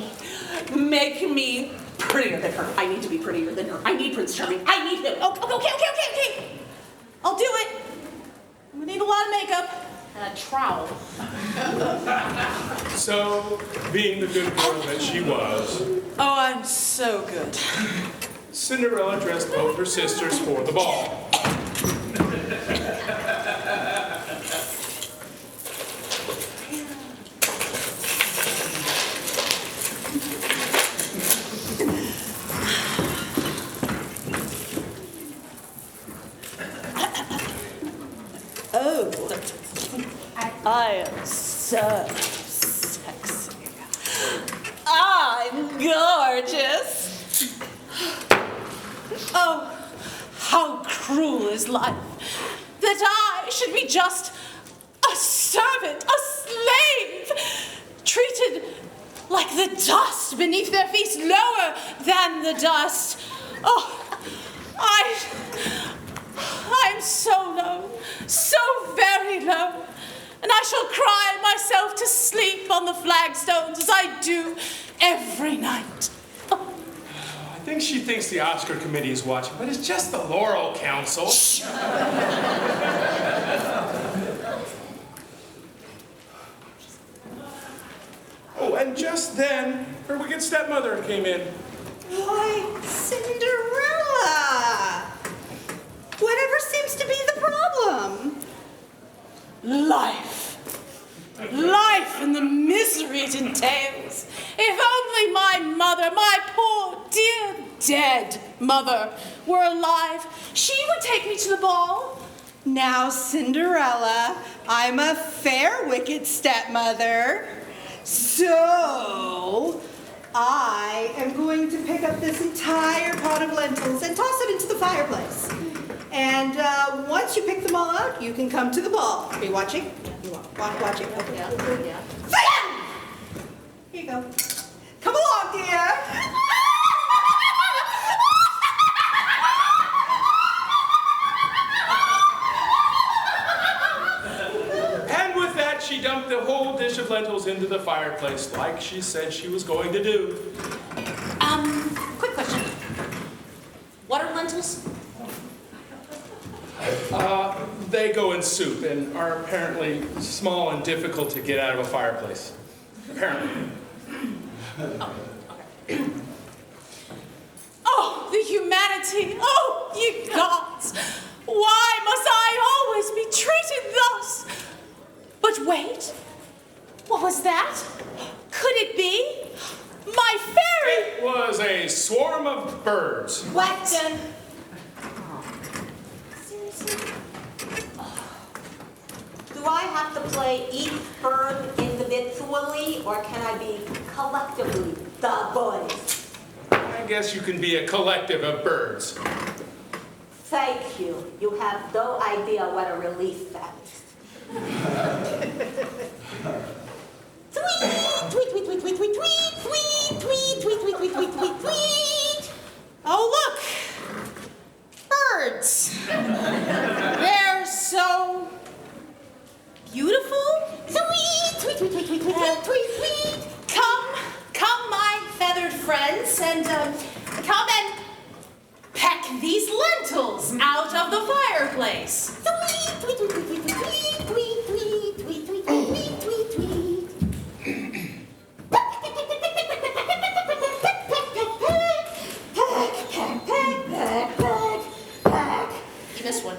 Make me prettier than her. I need to be prettier than her. I need Prince Charming. I need him. Oh, okay. I'll do it. I'm gonna need a lot of makeup. And a trowel. So, being the good girl that she was, Oh, I'm so good. Cinderella dressed both her sisters for the ball. Oh, I am so sexy. I'm gorgeous. Oh, how cruel is life that I should be just a servant, a slave, treated like the dust beneath their feet, lower than the dust. Oh, I'm so low, so very low, and I shall cry myself to sleep on the flagstones as I do every night. I think she thinks the Oscar committee is watching, but it's just the Laurel Council. Oh, and just then, her wicked stepmother came in. Why, Cinderella! Whatever seems to be the problem? Life and the misery it entails. If only my mother, my poor, dear, dead mother, were alive, she would take me to the ball. Now, Cinderella, I'm a fair, wicked stepmother. So, I am going to pick up this entire pot of lentils and toss it into the fireplace. And once you pick them all out, you can come to the ball. Are you watching? Watching. Okay. Yeah. Bam! Here you go. Come along, dear. And with that, she dumped the whole dish of lentils into the fireplace, like she said she was going to do. Quick question. What are lentils? They go in soup and are apparently small and difficult to get out of a fireplace. Apparently. Oh, the humanity! Oh, ye gods! Why must I always be treated thus? But wait, what was that? Could it be my fairy? It was a swarm of birds. What? Do I have to play each bird individually, or can I be collectively the boys? I guess you can be a collective of birds. Thank you. You have no idea what a relief that is. Tweet, tweet, tweet, tweet, tweet, tweet, tweet, tweet, tweet, tweet, tweet, tweet, tweet, tweet. Oh, look! Birds! They're so beautiful. Tweet, tweet, tweet, tweet, tweet, tweet, tweet, tweet. Come, my feathered friends, and come and peck these lentils out of the fireplace. Tweet, tweet, tweet, tweet, tweet, tweet, tweet, tweet, tweet, tweet, tweet, tweet, tweet. You missed one.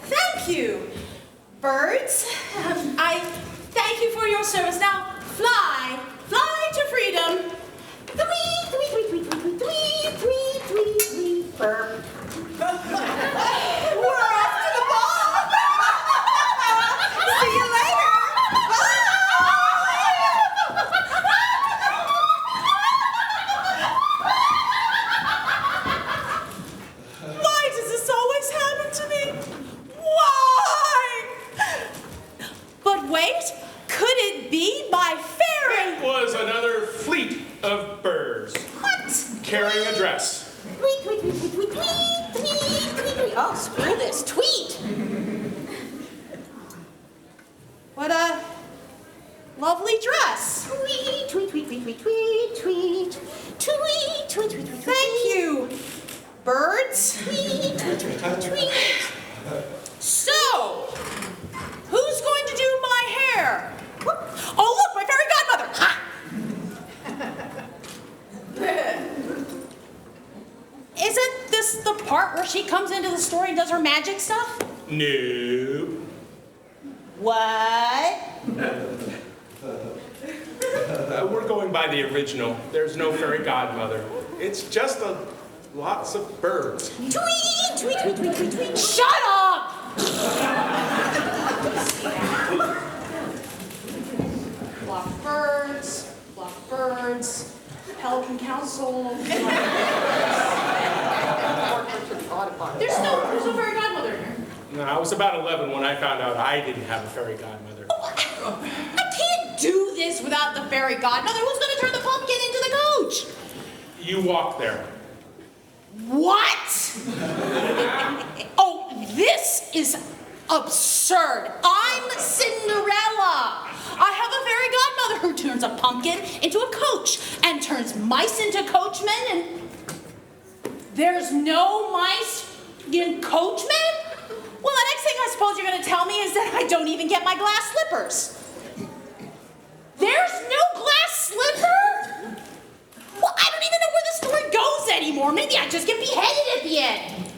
Thank you, birds. I thank you for your service. Now, fly to freedom. Tweet, tweet, tweet, tweet, tweet, tweet, tweet, tweet, tweet, burp. We're off to the ball. See you later. Why does this always happen to me? Why? But wait, could it be my fairy? It was another fleet of birds. carrying a dress. Tweet, tweet, tweet, tweet, tweet, tweet, tweet, tweet, tweet. Oh, screw this. Tweet. What a lovely dress. Tweet, tweet, tweet, tweet, tweet, tweet, tweet, tweet, tweet, tweet, tweet. Thank you, birds. Tweet, tweet, tweet, tweet, tweet. So, who's going to do my hair? Oh, look, my fairy godmother. Ha! Isn't this the part where she comes into the story and does her magic stuff? No. What? We're going by the original. There's no fairy godmother. It's just lots of birds. Tweet, tweet, tweet, tweet, tweet, tweet. Shut up! Flock birds, Pelican Council. There's no fairy godmother in here. No, I was about 11 when I found out I didn't have a fairy godmother. I can't do this without the fairy godmother. Who's going to turn the pumpkin into the coach? You walk there. What? Oh, this is absurd. I'm Cinderella. I have a fairy godmother who turns a pumpkin into a coach and turns mice into coachmen, and there's no mice in coachmen? Well, the next thing I suppose you're going to tell me is that I don't even get my glass slippers. There's no glass slipper? Well, I don't even know where the story goes anymore. Maybe I just get beheaded at the end.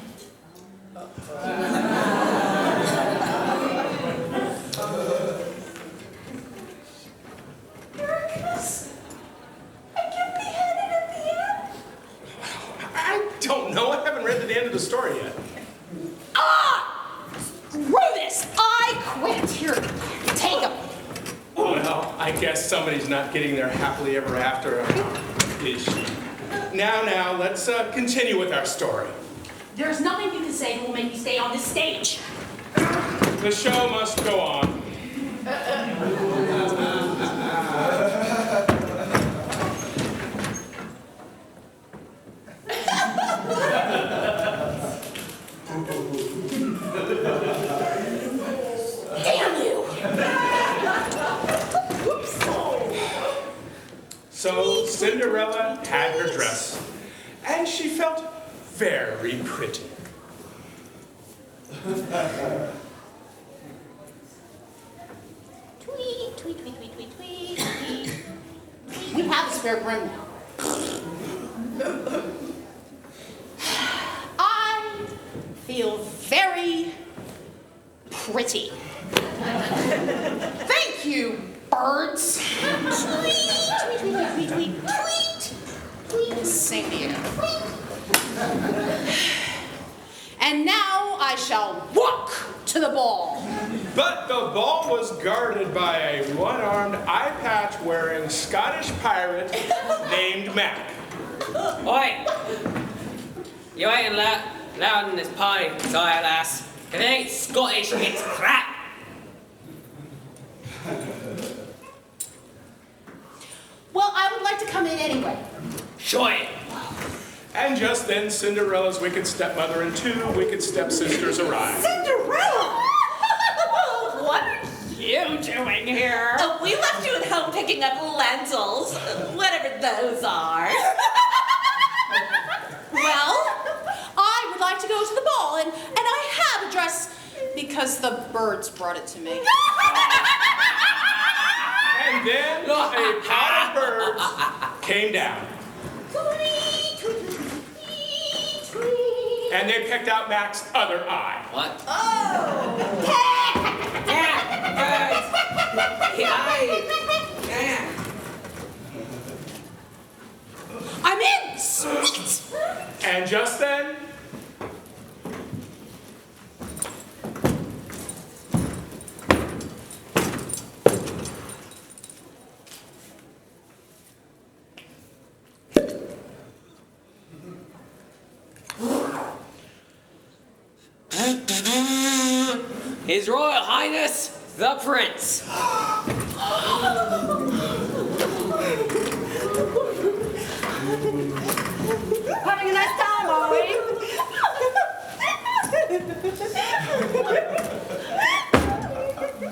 Marcus, I get beheaded at the end? I don't know. I haven't read to the end of the story yet. Screw this. I quit. Here, take them. Well, I guess somebody's not getting their happily ever after ish. Now, let's continue with our story. There's nothing you can say that will make me stay on this stage. The show must go on. Damn you! So Cinderella had her dress, and she felt very pretty. Tweet, tweet, tweet, tweet, tweet, tweet, tweet. We have a spare brim now. I feel very pretty. Thank you, birds. Tweet, tweet, tweet, tweet, tweet, tweet, tweet. Same to you. And now I shall walk to the ball. But the ball was guarded by a one-armed, eye-patch-wearing Scottish pirate named Mac. Oi! You ain't loud in this pie, sire lass. If it ain't Scottish, it's crap. Well, I would like to come in anyway. Show it. And just then, Cinderella's wicked stepmother and two wicked stepsisters arrived. Cinderella! What are you doing here? Oh, we left you at home picking up lentils, whatever those are. Well, I would like to go to the ball, and I have a dress because the birds brought it to me. And then a pot of birds came down. And they picked out Mac's other eye. What? I'm in! Sweet! And just then, His Royal Highness, the Prince. Having a nice time, are we?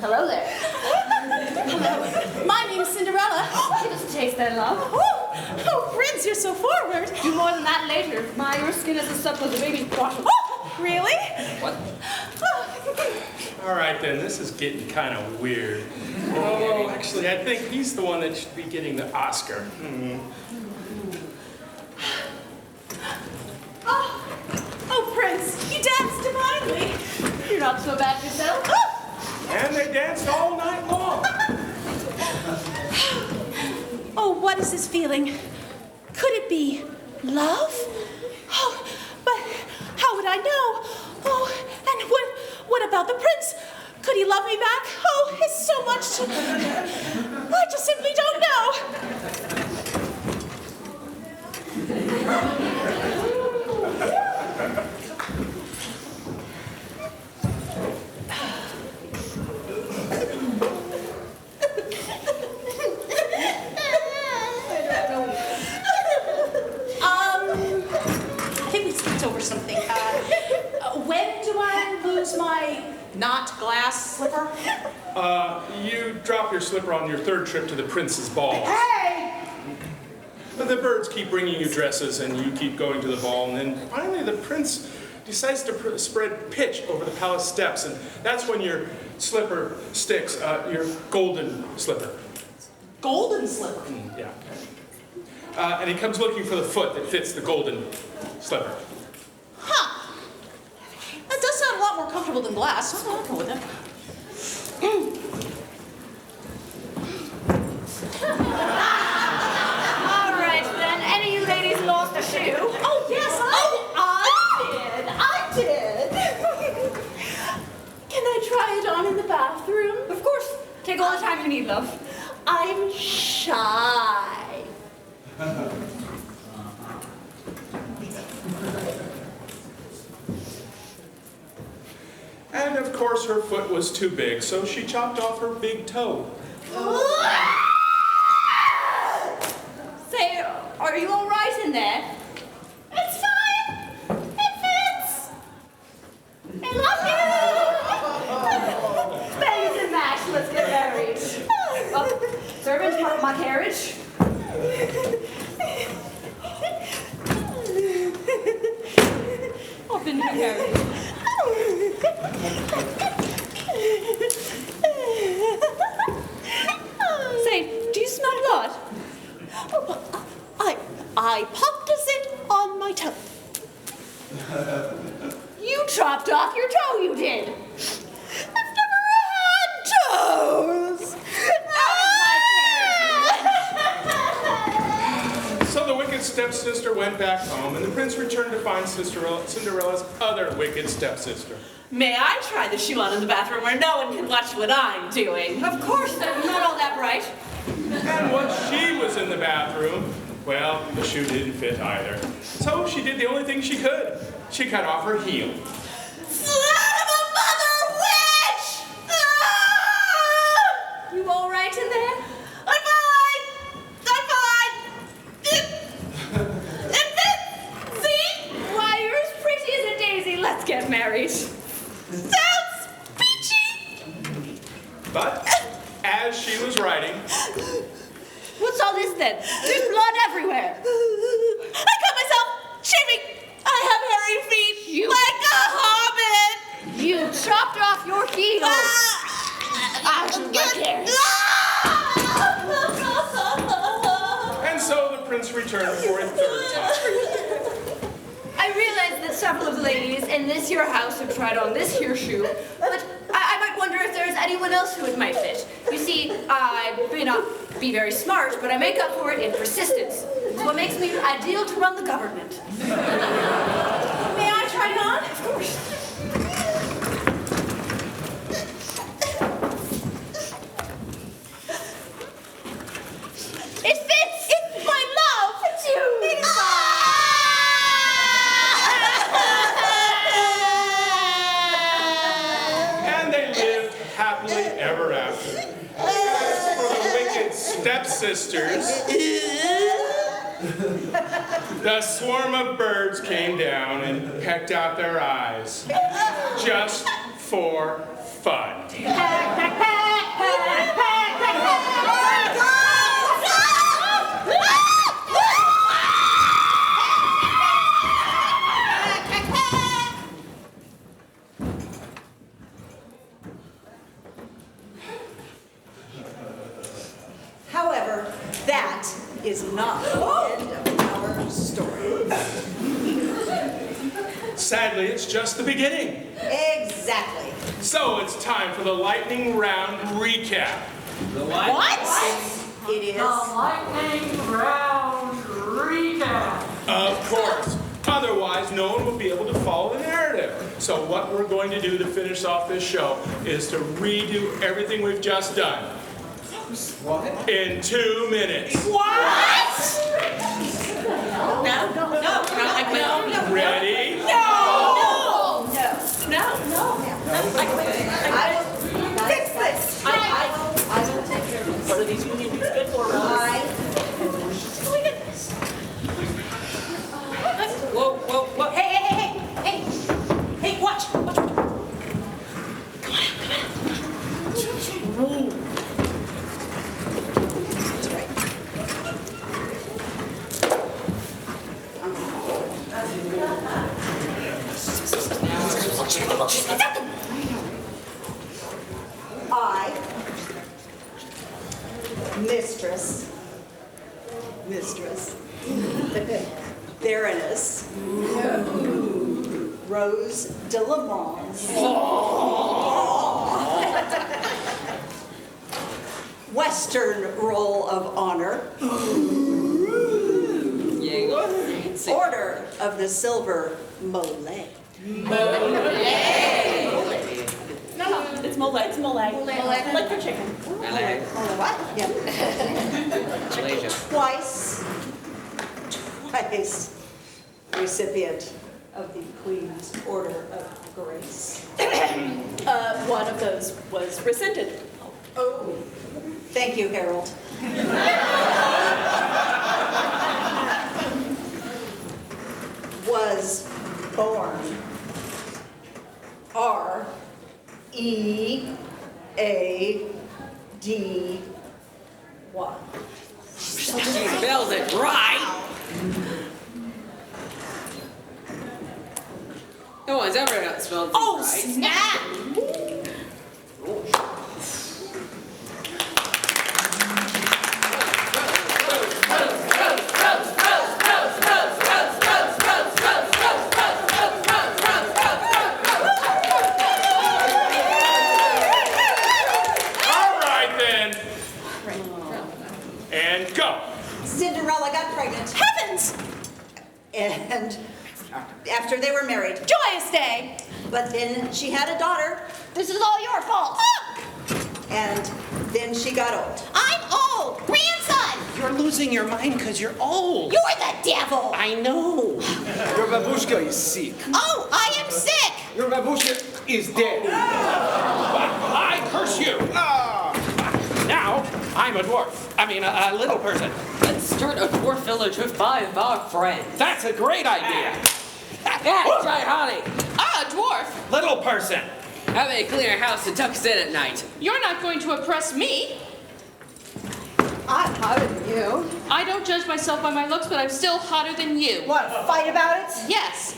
Hello there. Hello. My name's Cinderella. Give us a taste then, love. Oh, Prince, you're so forward. Do more than that later. Your skin is as supple as a baby's bottom. Really? What? All right, then. This is getting kind of weird. Oh, actually, I think he's the one that should be getting the Oscar. Oh, Prince, you danced divinely. You're not so bad yourself. And they danced all night long. Oh, what is this feeling? Could it be love? Oh, but how would I know? Oh, and what about the prince? Could he love me back? Oh, it's so much to... I just simply don't know. I think we skipped over something. When do I lose my not glass slipper? You drop your slipper on your third trip to the prince's ball. Hey! The birds keep bringing you dresses, and you keep going to the ball, and then finally the prince decides to spread pitch over the palace steps, and that's when your slipper sticks, your golden slipper. Golden slipper? Yeah. And he comes looking for the foot that fits the golden slipper. Huh. That does sound a lot more comfortable than glass. I'll go with it. All right, then. Any of you ladies lost a shoe? Oh, yes, I did. Can I try it on in the bathroom? Of course. Take all the time you need, love. I'm shy. And of course her foot was too big, so she chopped off her big toe. Say, are you all right in there? It's fine. It fits. I love you. Bangers and mash. Let's get married. Oh, servant, park my carriage. Up in her carriage. Say, do you smell blood? Oh, I popped a zit on my toe. You chopped off your toe, you did. I've never had toes. So the wicked stepsister went back home, and the prince returned to find Cinderella's other wicked stepsister. May I try the shoe on in the bathroom where no one can watch what I'm doing? Of course, I'm not all that bright. And once she was in the bathroom, well, the shoe didn't fit either. So she did the only thing she could. She cut off her heel. Son of a mother witch! Ah! You all right in there? I'm fine. I'm fine. It fits. See? Why, you're as pretty as a daisy. Let's get married. Sounds peachy. But as she was writing, What's all this then? There's blood everywhere. I cut myself shaving. I have hairy feet like a hobbit. You chopped off your heel. I'll do my cares. and so the prince returned for a third time. I realize that several of the ladies in this here house have tried on this here shoe, but I might wonder if there's anyone else who it might fit. You see, I may not be very smart, but I make up for it in persistence. It's what makes me ideal to run the government. May I try it on? Of course. It fits. It's my love. It's you. And they lived happily ever after. As for the wicked stepsisters, The swarm of birds came down and pecked out their eyes. Just for fun. However, that is not the end of our story. Sadly, it's just the beginning. Exactly. So it's time for the lightning round recap. The what? What? It is. Lightning round recap. Of course. Otherwise, no one will be able to follow the narrative. So what we're going to do to finish off this show is to redo everything we've just done. What? In 2 minutes. What? No. Ready? No. I will fix this. I will take care of this. What are these union dues good for, Whoa. Hey, watch. I, Mistress, Baroness, Rose de LaMans, Western Roll of Honor, Order of the Silver Mollet. No, it's mole. Like for chicken. What? Yeah. Twice recipient of the Queen's Order of Grace. One of those was rescinded. Oh, thank you, Harold. Was born R-E-A-D-Y. She spells it right. No one's ever not spelled things Oh, right. snap! And go. Cinderella got pregnant. Heavens! And after they were married. Joyous day! But then she had a daughter. This is all your fault. And then she got old. I'm old. Grandson. You're losing your mind because you're old. You're the devil. I know. Your babushka is sick. Oh, I am sick. Your babushka is dead. I curse you. Now, I'm a dwarf. I mean, a little person. Let's start a dwarf village with 5 our friends. That's a great idea. Yeah, try honey. Dwarf. Little person. Have a clean house and tuck us in at night. You're not going to oppress me. I'm hotter than you. I don't judge myself by my looks, but I'm still hotter than you. Want to fight about it? Yes.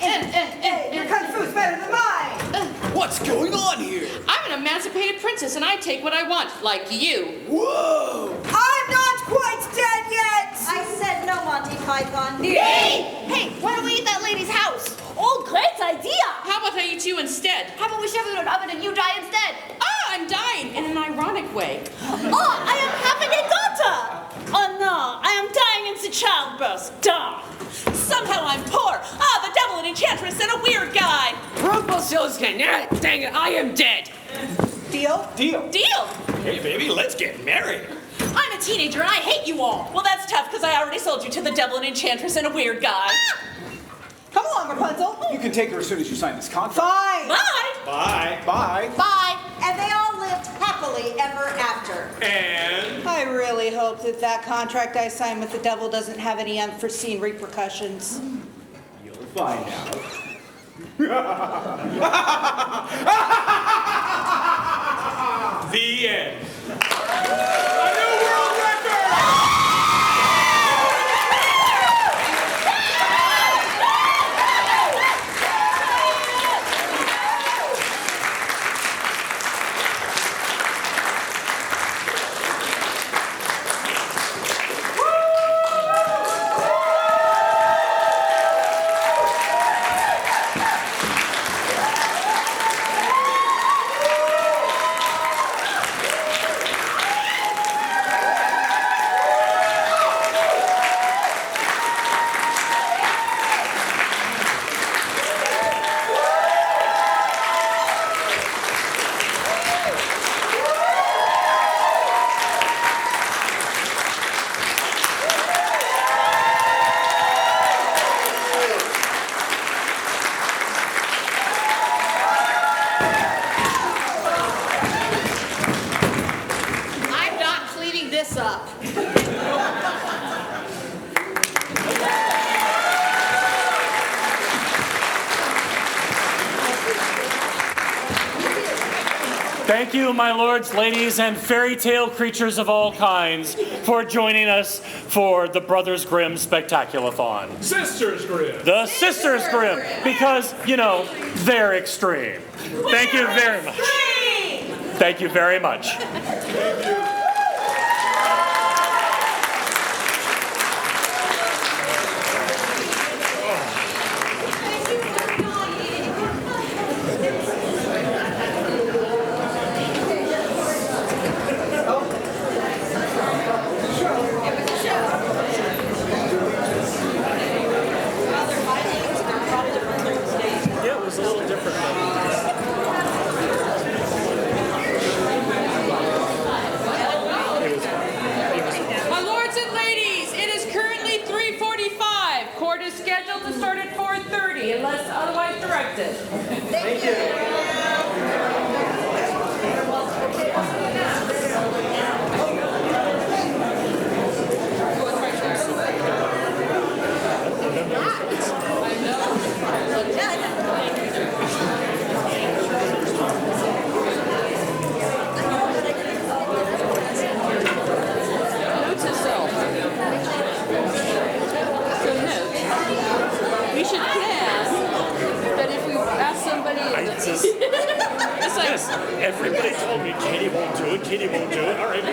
Your kung fu's better than mine. What's going on here? I'm an emancipated princess, and I take what I want, like you. Whoa! I'm not quite dead yet. I said no, Monty Python. Hey, why don't we eat that lady's house? Oh, great idea! How about I eat you instead? How about we shove it in an oven and you die instead? I'm dying in an ironic way. Oh, I am having a daughter! Oh no, I am dying in the childbirth. Duh! Somehow I'm poor. The devil, an enchantress, and a weird guy. Rumpelstiltskin. Dang it, I am dead. Deal? Deal. Deal! Hey, baby, let's get married. I'm a teenager and I hate you all. Well, that's tough because I already sold you to the devil, an enchantress, and a weird guy. Come along, Rapunzel. You can take her as soon as you sign this contract. Fine. Bye! Bye. Bye. Bye. And they all lived happily ever after. And I I really hope that that contract I signed with the devil doesn't have any unforeseen repercussions. You'll find out. The end. A new world record! I'm not cleaning this up. Thank you, my lords, ladies, and fairy tale creatures of all kinds for joining us for the Brothers Grimm Spectaculathon. Sisters Grimm. The Sisters Grimm, because, you know, they're extreme. Thank you very much. Thank you very much. Yeah, it was a little different. My lords and ladies, it is currently 3:45. Court is scheduled to start at 4:30 unless otherwise directed. Thank you. Note to self. So note, we should plan that if we ask somebody... Yes, everybody told me Katie won't do it, Katie won't do it. All right,